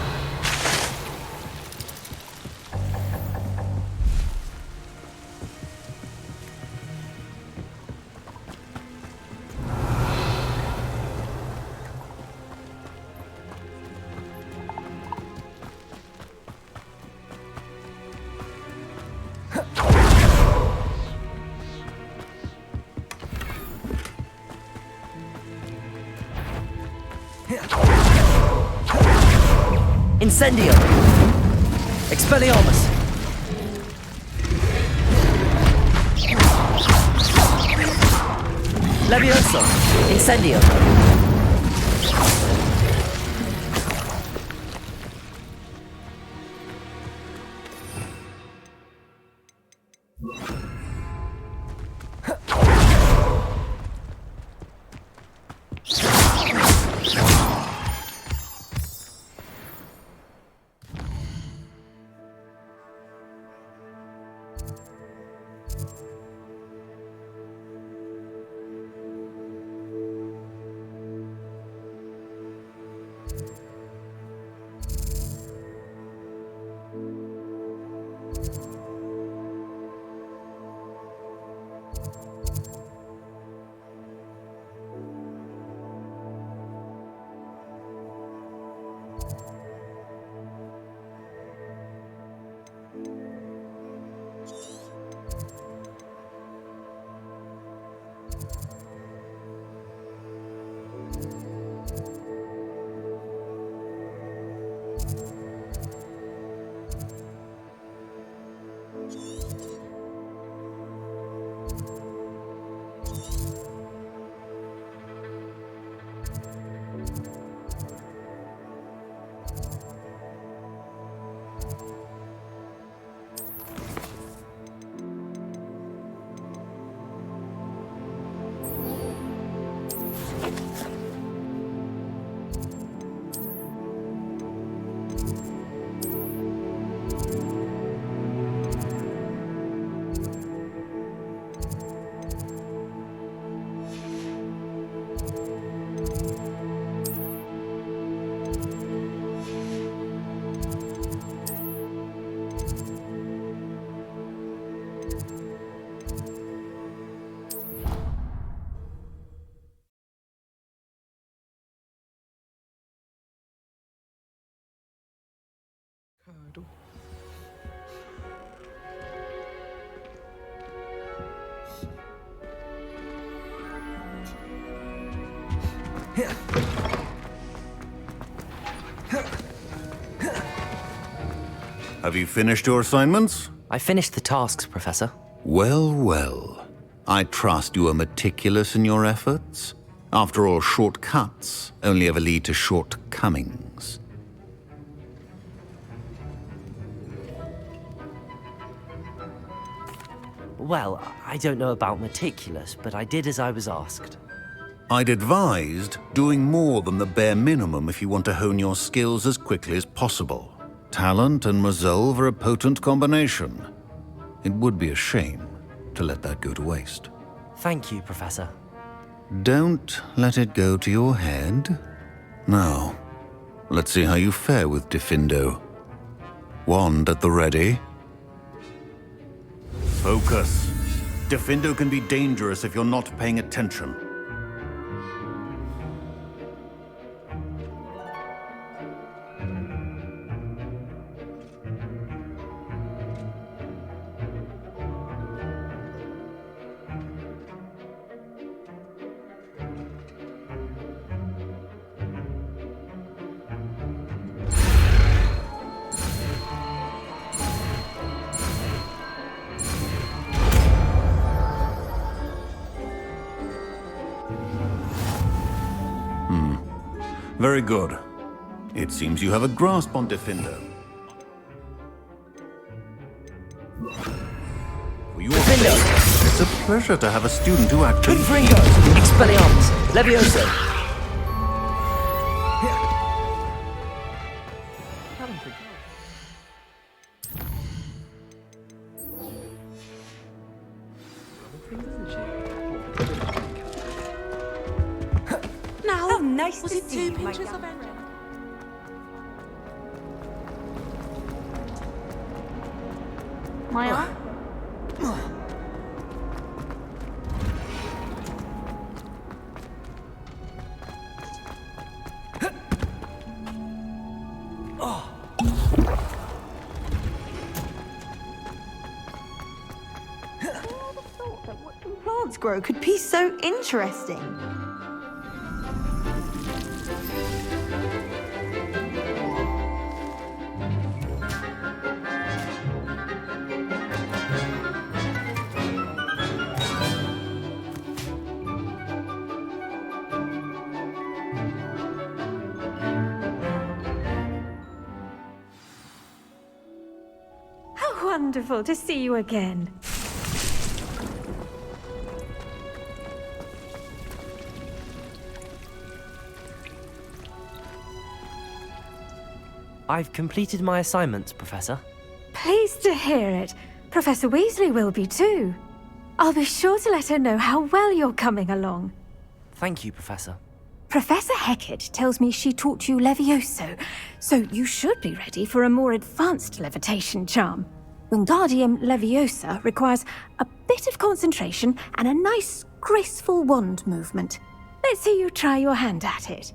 Incendio! Expelliarmus! Levioso! Incendio! Have you finished your assignments? I finished the tasks, Professor. Well, well. I trust you are meticulous in your efforts. After all, shortcuts only ever lead to shortcomings. Well, I don't know about meticulous, but I did as I was asked. I'd advised doing more than the bare minimum if you want to hone your skills as quickly as possible. Talent and resolve are a potent combination. It would be a shame to let that go to waste. Thank you, Professor. Don't let it go to your head. Now, let's see how you fare with Diffindo. Wand at the ready. Focus. Diffindo can be dangerous if you're not paying attention. Very good. It seems you have a grasp on Diffindo. For your sake, it's a pleasure to have a student who actually... Confringo! Expelliarmus! Levioso! Now, nice Was to it see you, 2 my pinches young of Enron? My arm? Plants grow could be so interesting. How wonderful to see you again. I've completed my assignments, Professor. Pleased to hear it. Professor Weasley will be too. I'll be sure to let her know how well you're coming along. Thank you, Professor. Professor Hecat tells me she taught you Levioso, so you should be ready for a more advanced levitation charm. Wingardium Leviosa requires a bit of concentration and a nice, graceful wand movement. Let's see you try your hand at it.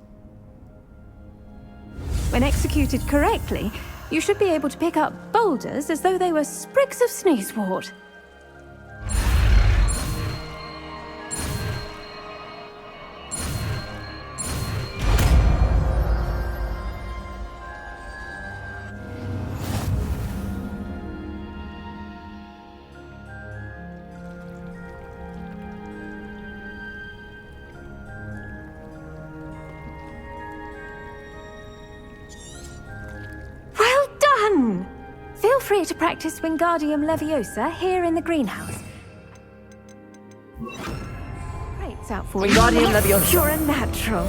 When executed correctly, you should be able to pick up boulders as though they were sprigs of sneezewort. Well done! Feel free to practice Wingardium Leviosa here in the greenhouse. Rates out for Wingardium Leviosa. You're a natural.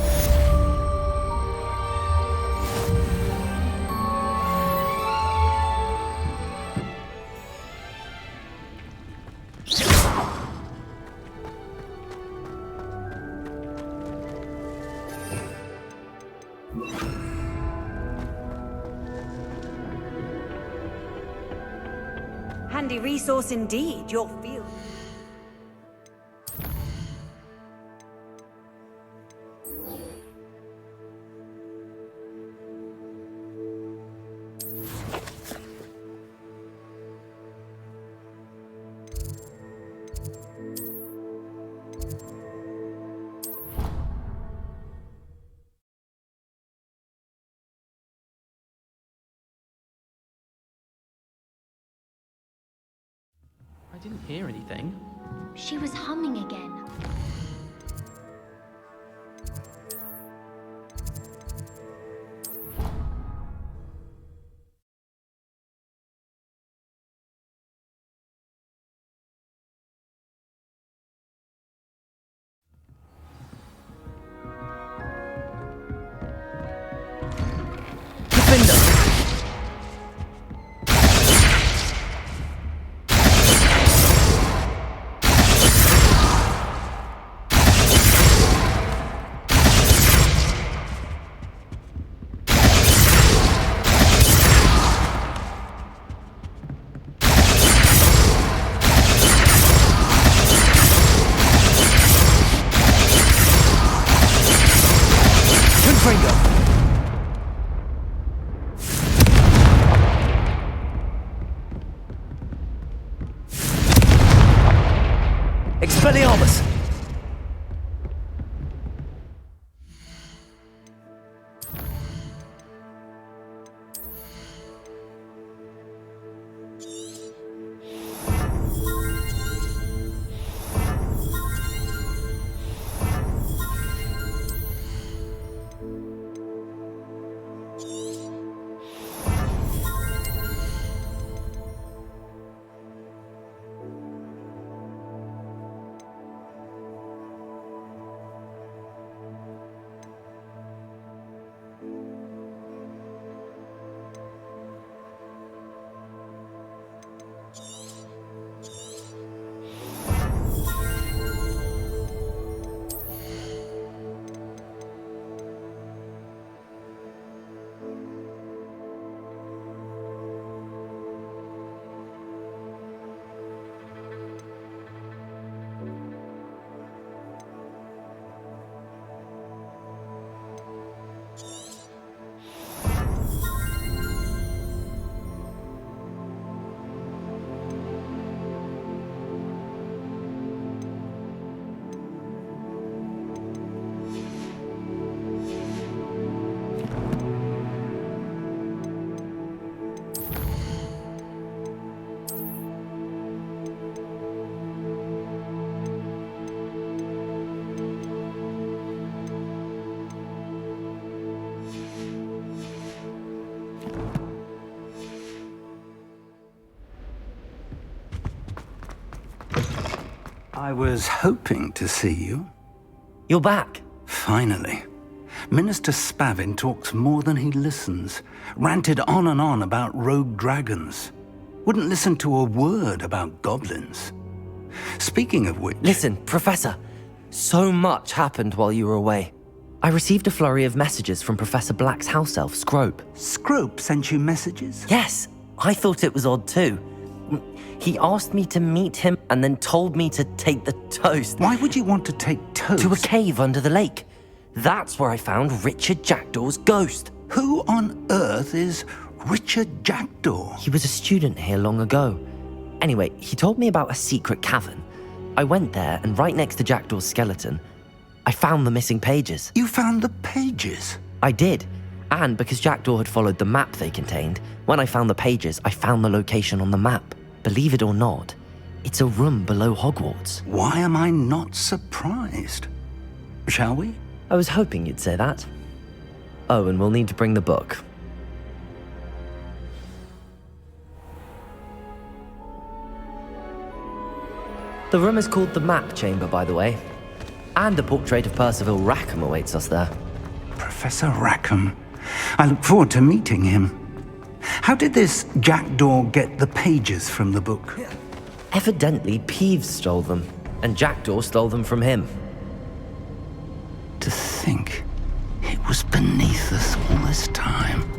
Handy resource indeed, your field. Didn't hear anything. She was humming again. Expelliarmus! I was hoping to see you. You're back. Finally. Minister Spavin talks more than he listens. Ranted on and on about rogue dragons. Wouldn't listen to a word about goblins. Speaking of which... Listen, Professor. So much happened while you were away. I received a flurry of messages from Professor Black's house elf, Scrope. Scrope sent you messages? Yes. I thought it was odd too. He asked me to meet him and then told me to take the toast. Why would you want to take toast? To a cave under the lake. That's where I found Richard Jackdaw's ghost. Who on earth is Richard Jackdaw? He was a student here long ago. Anyway, he told me about a secret cavern. I went there, and right next to Jackdaw's skeleton, I found the missing pages. You found the pages? I did. And because Jackdaw had followed the map they contained, when I found the pages, I found the location on the map. Believe it or not, it's a room below Hogwarts. Why am I not surprised? Shall we? I was hoping you'd say that. Oh, and we'll need to bring the book. The room is called the Map Chamber, by the way. And a portrait of Percival Rackham awaits us there. Professor Rackham. I look forward to meeting him. How did this Jackdaw get the pages from the book? Evidently, Peeves stole them, and Jackdaw stole them from him. To think it was beneath us all this time.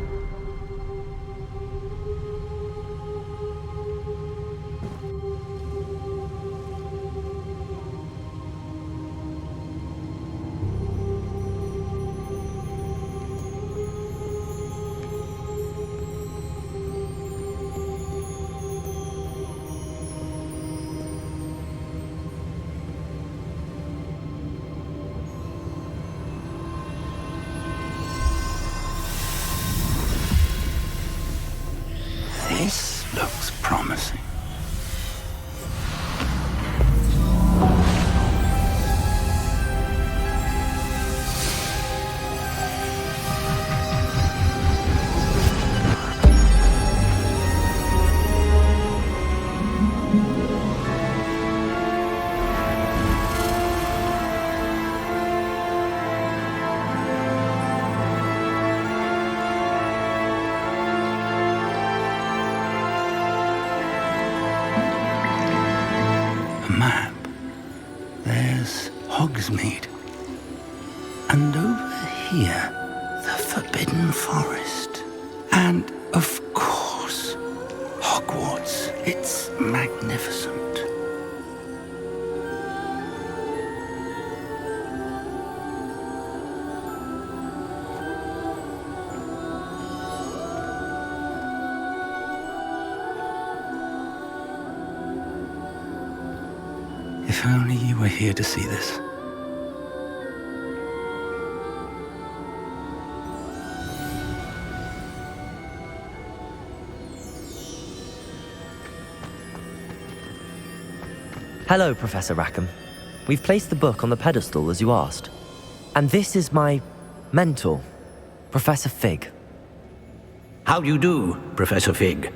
map, there's Hogsmeade. And over here, the Forbidden Forest. And, of course, Hogwarts. It's magnificent. If only you were here to see this. Hello, Professor Rackham. We've placed the book on the pedestal as you asked. And this is my mentor, Professor Fig. How do you do, Professor Fig?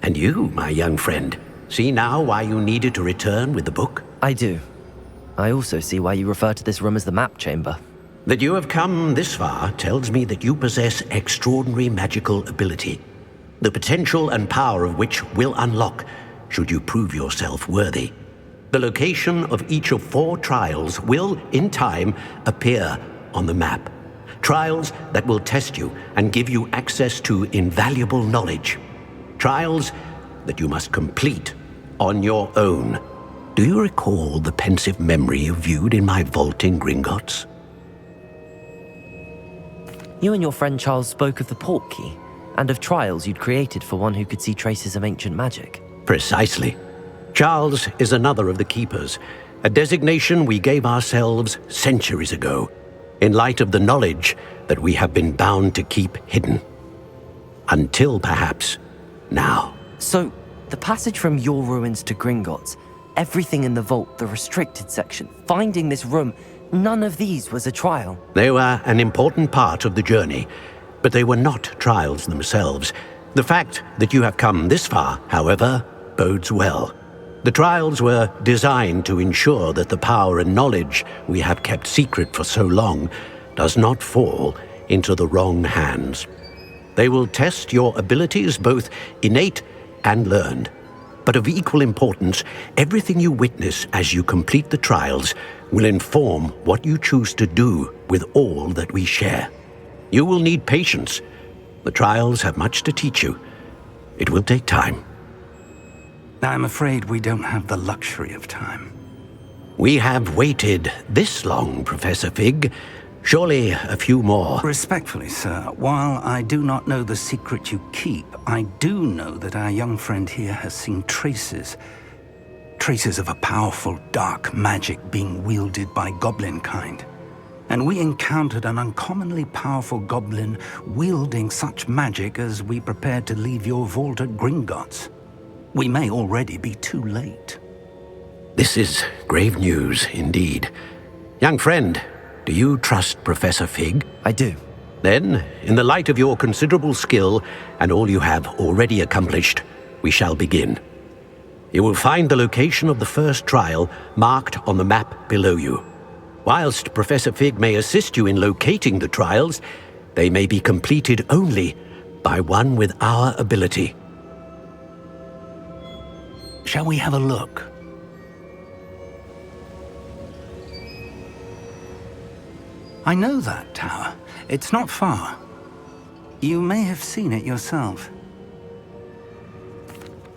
And you, my young friend, see now why you needed to return with the book? I do. I also see why you refer to this room as the map chamber. That you have come this far tells me that you possess extraordinary magical ability, the potential and power of which will unlock should you prove yourself worthy. The location of each of 4 trials will, in time, appear on the map. Trials that will test you and give you access to invaluable knowledge. Trials that you must complete on your own. Do you recall the pensive memory you viewed in my vault in Gringotts? You and your friend Charles spoke of the Portkey, and of trials you'd created for one who could see traces of ancient magic. Precisely. Charles is another of the Keepers, a designation we gave ourselves centuries ago, in light of the knowledge that we have been bound to keep hidden. Until, perhaps, now. So, the passage from your ruins to Gringotts, everything in the vault, the restricted section, finding this room, none of these was a trial. They were an important part of the journey, but they were not trials themselves. The fact that you have come this far, however, bodes well. The trials were designed to ensure that the power and knowledge we have kept secret for so long does not fall into the wrong hands. They will test your abilities, both innate and learned. But of equal importance, everything you witness as you complete the trials will inform what you choose to do with all that we share. You will need patience. The trials have much to teach you. It will take time. I'm afraid we don't have the luxury of time. We have waited this long, Professor Fig. Surely a few more. Respectfully, sir, while I do not know the secret you keep, I do know that our young friend here has seen traces of a powerful dark magic being wielded by goblin kind. And we encountered an uncommonly powerful goblin wielding such magic as we prepared to leave your vault at Gringotts. We may already be too late. This is grave news indeed. Young friend, do you trust Professor Fig? I do. Then, in the light of your considerable skill and all you have already accomplished, we shall begin. You will find the location of the first trial marked on the map below you. Whilst Professor Fig may assist you in locating the trials, they may be completed only by one with our ability. Shall we have a look? I know that tower. It's not far. You may have seen it yourself.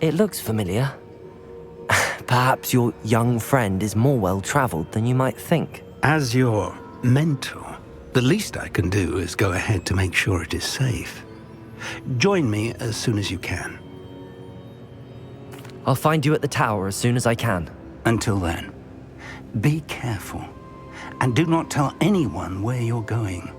It looks familiar. Perhaps your young friend is more well-traveled than you might think. As your mentor, the least I can do is go ahead to make sure it is safe. Join me as soon as you can. I'll find you at the tower as soon as I can. Until then, be careful, and do not tell anyone where you're going.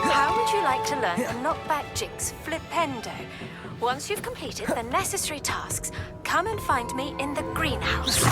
How would you like to learn the knockback jigs flipendo? Once you've completed the necessary tasks, come and find me in the greenhouse.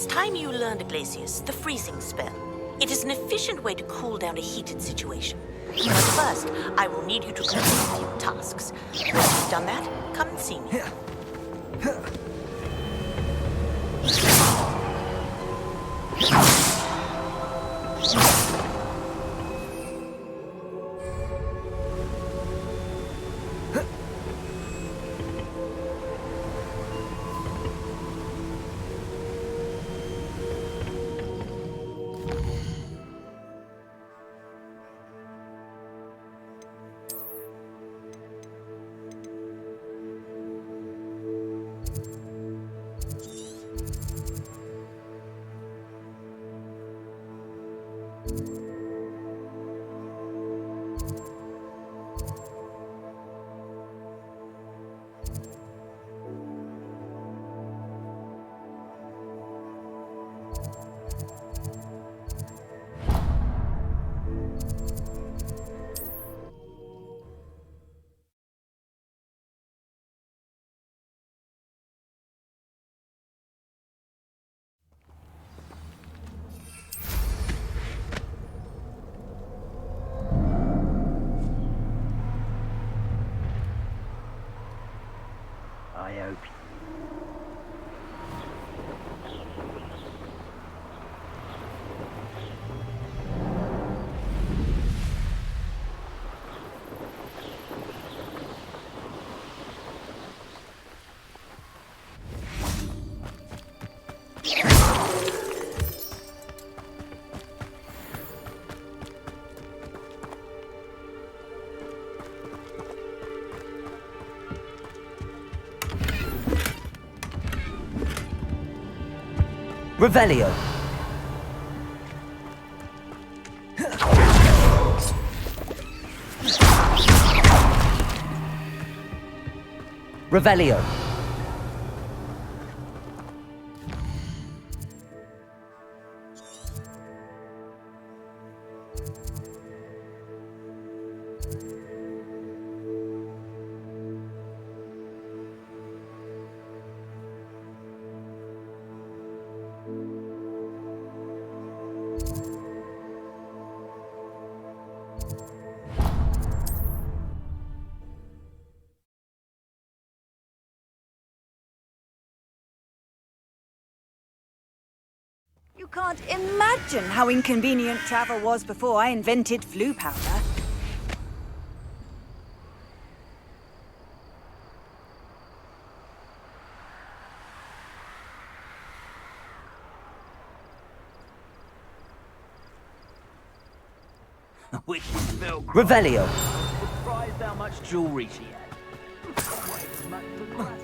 It's time you learned, Iglesias, the freezing spell. It is an efficient way to cool down a heated situation. But first, I will need you to complete a few tasks. Once you've done that, come and see me. I hope. Revelio. Revelio. You can't imagine how inconvenient travel was before I invented flu powder. Which felt Revelio. surprised how much jewelry she had. Way as much as that.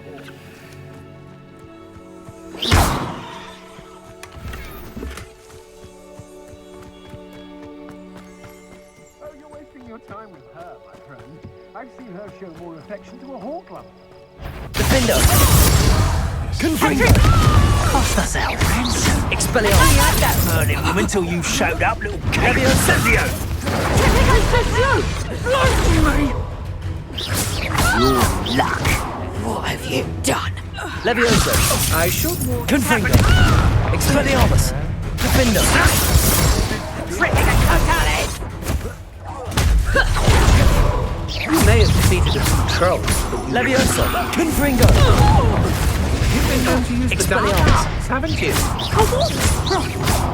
Oh, you're wasting your time with her, my friend. I've seen her show more affection to a hawk lover. Defendo. Confringo. Cost us our ransom. Expelliarmus. I had that burning woman till you showed up, little cake. Leviosa. Your luck. What have you done? Leviosa. I should warn Confringo. Expelliarmus. Defendo. Tripping a totalis! You may have defeated the control. Leviosa. Confringo. You've been known to use the dark arts, haven't you?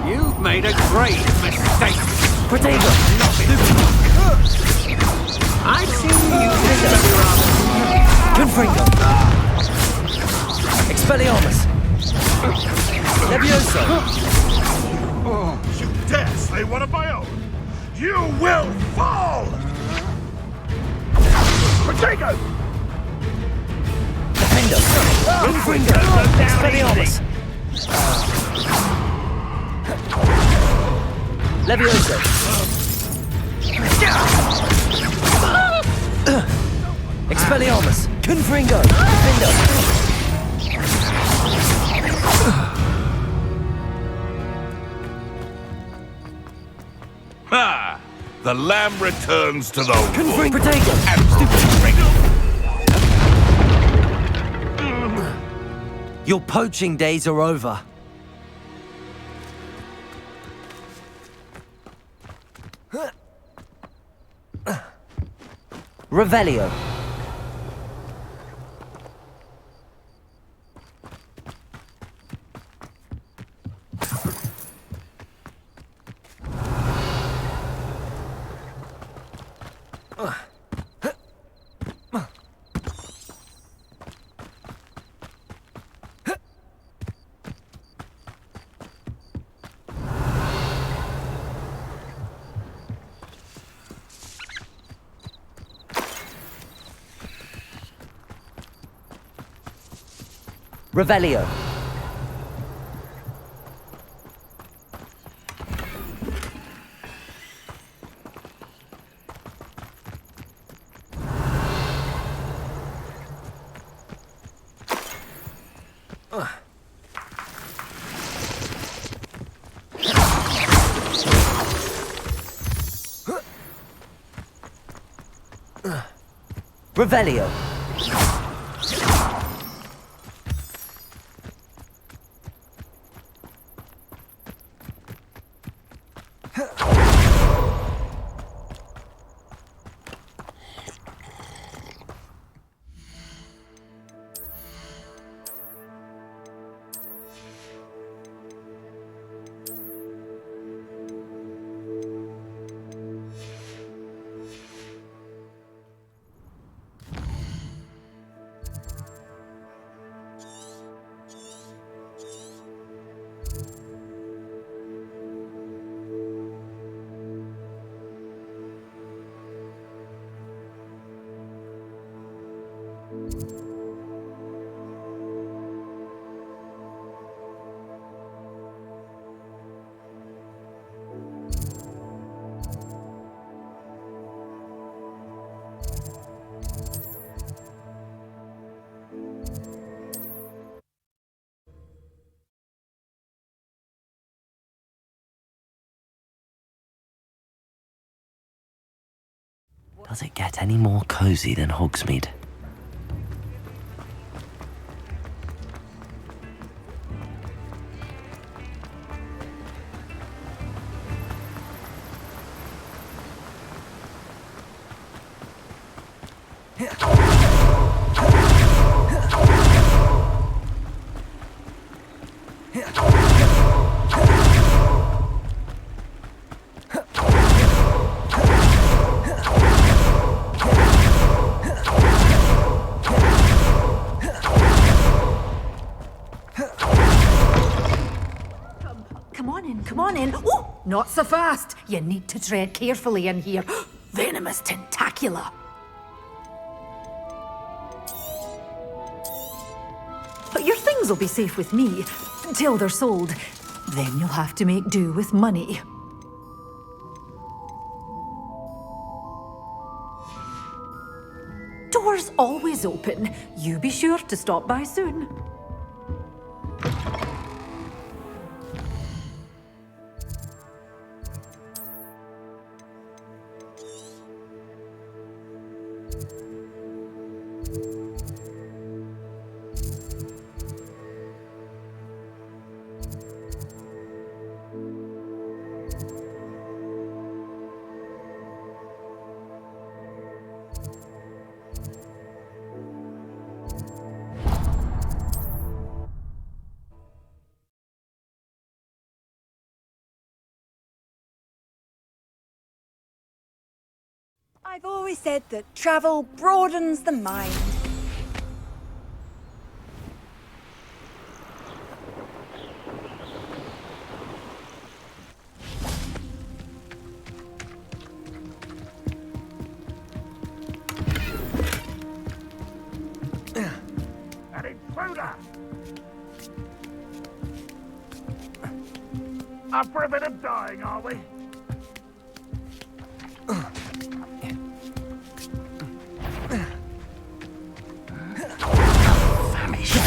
You've made a great mistake. Protego. I've seen you use this very rather. Confringo. Expelliarmus. Leviosa. Oh, you dare slay one of my own! You will fall! Protego! Defendo. Confringo. Expelliarmus. Leviosa. Expelliarmus. Confringo. Defendo. Ha! The lamb returns to the wood. Protego. Your poaching days are over. Revelio. Revelio. Revelio. Does it get any more cozy than Hogsmeade? Come on in. Oh, not so fast. You need to tread carefully in here. Venomous tentacula. But your things will be safe with me until they're sold. Then you'll have to make do with money. Doors always open. You be sure to stop by soon. I've always said that travel broadens the mind. An intruder! Up for a bit of dying, are we?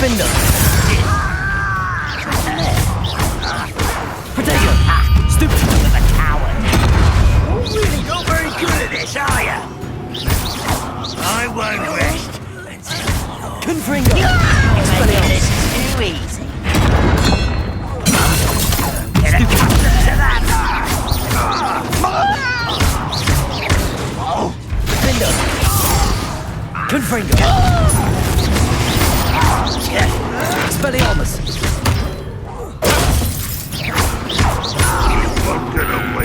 Defender! Potato! Stupid with a coward! You're really not very good at this, are you? I won't rest. Confringo! This is too easy. Get a to that! Defender! Confringo! Expelliarmus!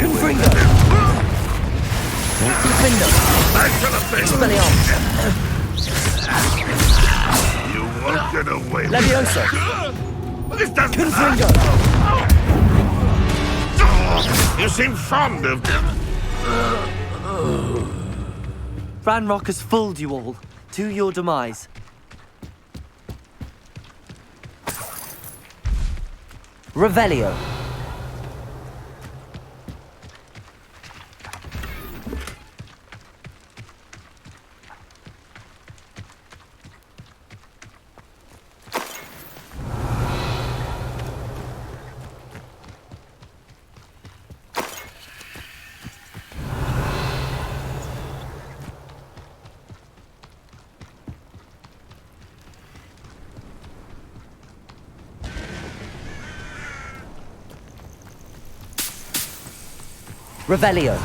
Confringo! Confringo! Expelliarmus! You won't get away with Leviosa! This doesn't Confringo! You seem fond of them. Ranrock has fooled you all, to your demise. Revelio. Revelio.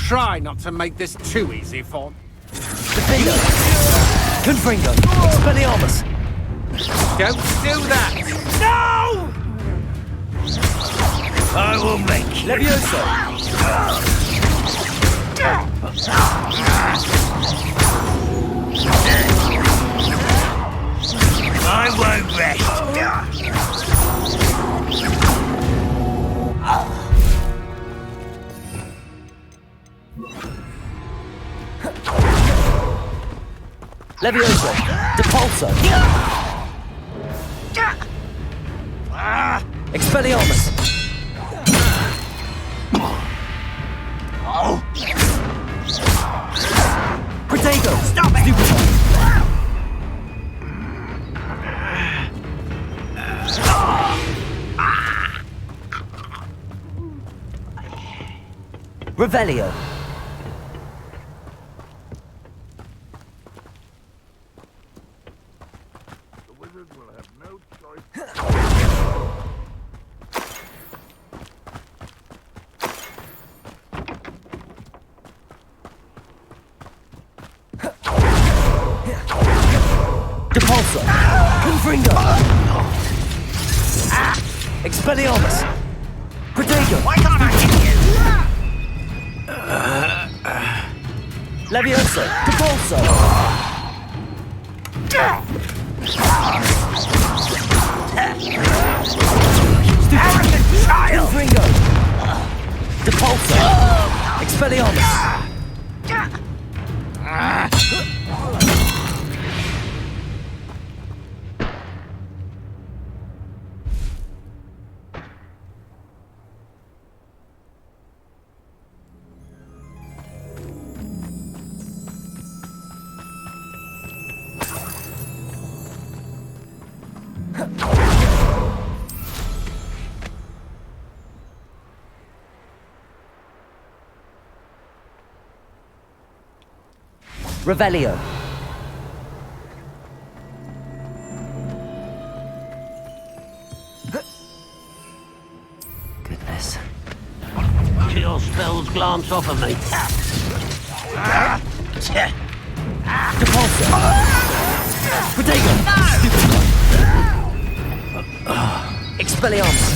Try not to make this too easy for me. Defendo! Confringo! Expelliarmus! Don't do that! No! I will make you. Leviosa! I won't rest. Leviosa! Depulso! Expelliarmus! Protego! Stop it! Revelio. The wizard will have no choice. Depulso! Confringo! Expelliarmus! Protego! Why can't I hit you? Leviosa! Depulso! Arrogant child! Confringo! Depulso! Expelliarmus! Revelio. Goodness. Your spells glance off of me. Depulso! Protego! Expelliarmus!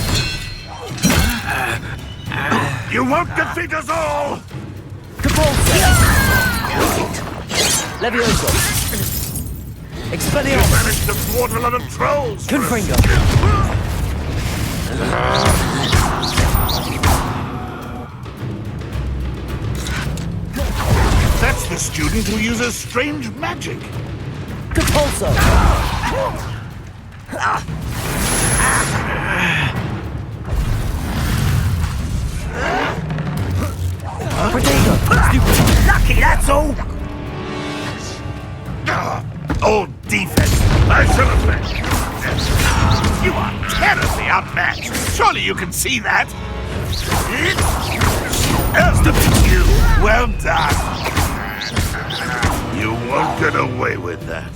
You won't defeat us all! Depulso! Leviosa! You Expelliarmus! managed to thwart a lot of trolls! Confringo! That's the student who uses strange magic! Depulso! Protego! Lucky, that's all! Old defense! I shall have. You are terribly outmatched! Surely you can see that! You! Well done! You won't get away with that.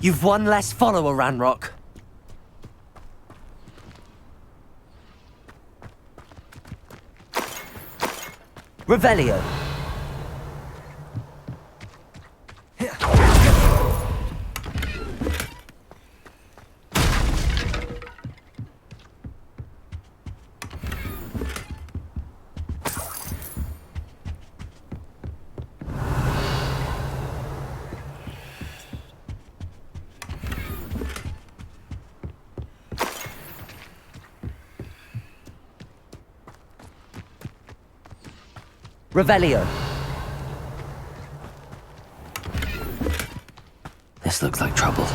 You've one less follower, Ranrock. Revelio. Revelio. This looks like trouble.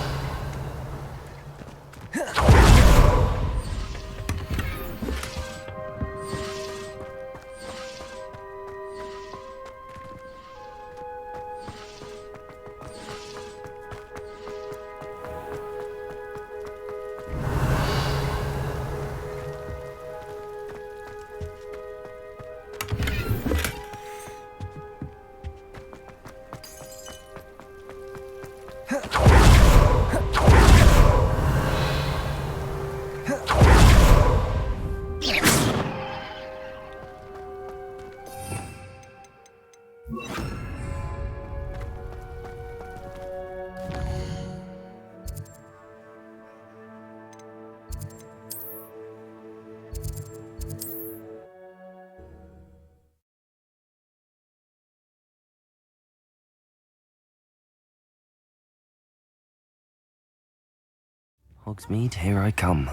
Hogsmeade, here I come.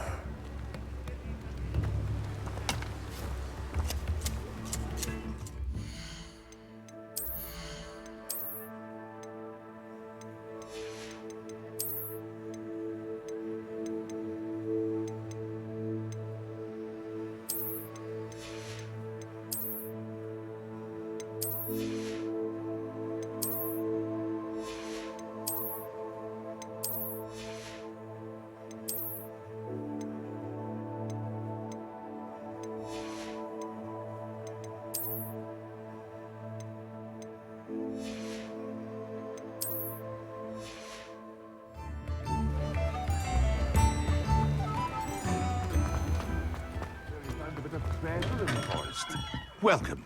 Welcome.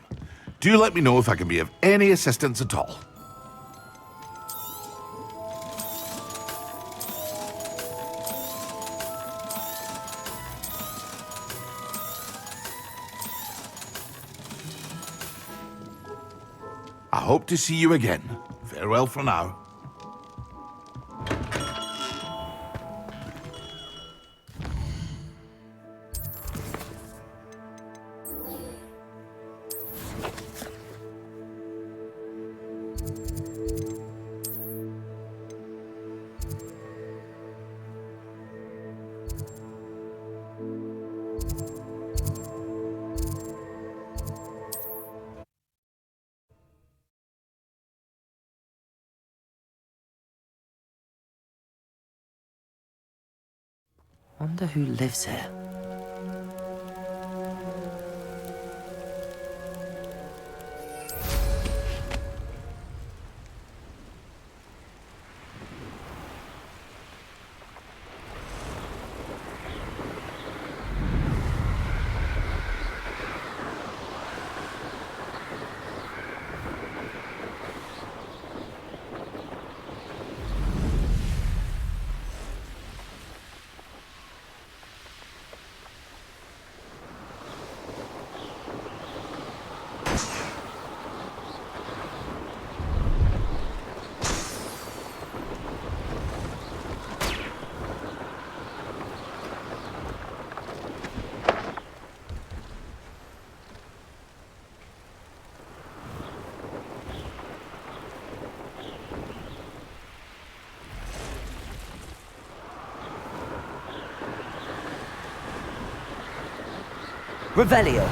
Do let me know if I can be of any assistance at all. I hope to see you again. Farewell for now. Wonder who lives here. Revelio.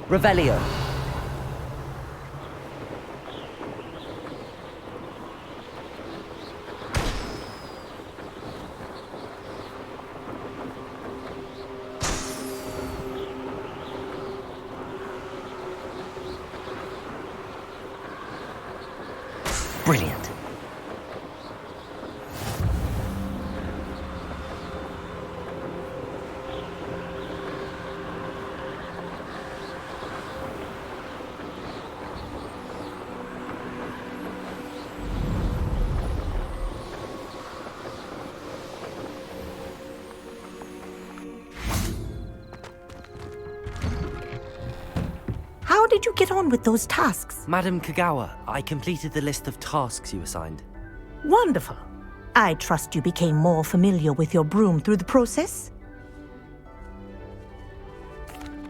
Revelio. Brilliant. How did you get on with those tasks? Madam Kagawa, I completed the list of tasks you assigned. Wonderful. I trust you became more familiar with your broom through the process?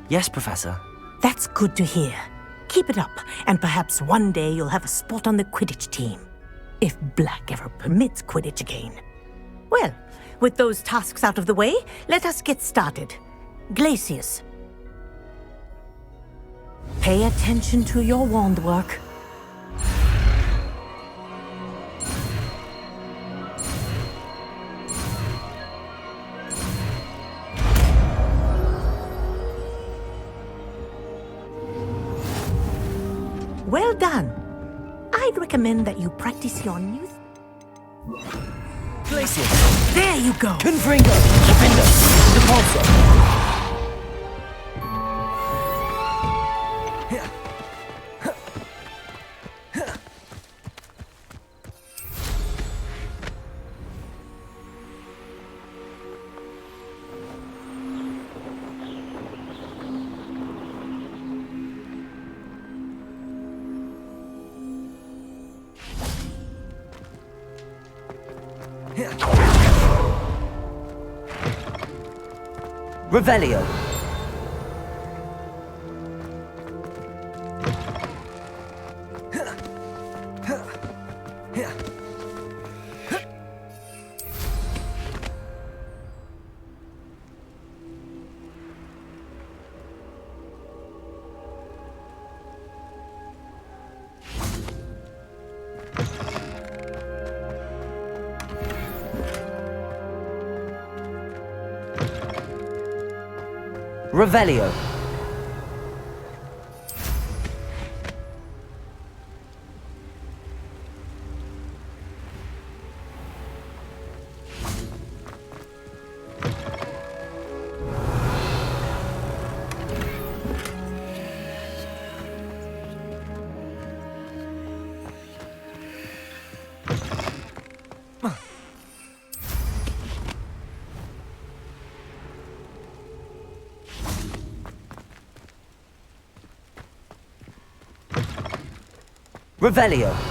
Yes, Professor. That's good to hear. Keep it up, and perhaps one day you'll have a spot on the Quidditch team. If Black ever permits Quidditch again. Well, with those tasks out of the way, let us get started. Glacius. Pay attention to your wand work. Well done. I'd recommend that you practice your new... Glacius. There you go. Confringo. Defender. Depulso. Revelio. Revelio. Revelio.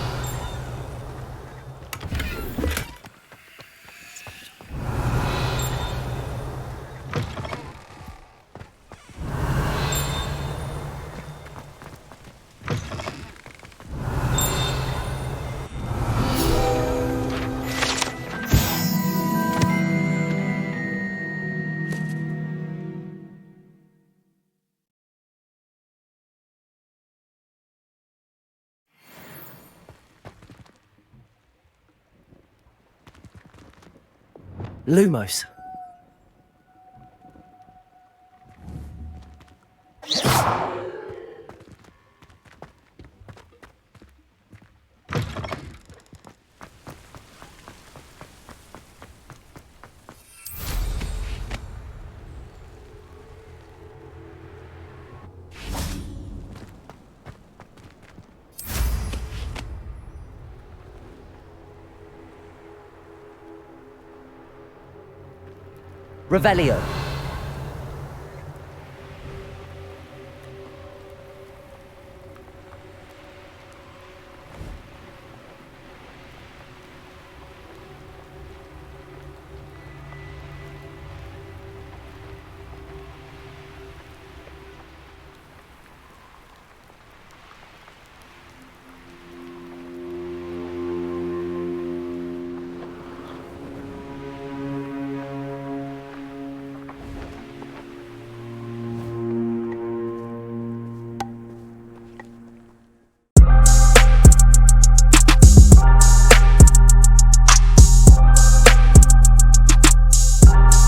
Lumos. Revelio.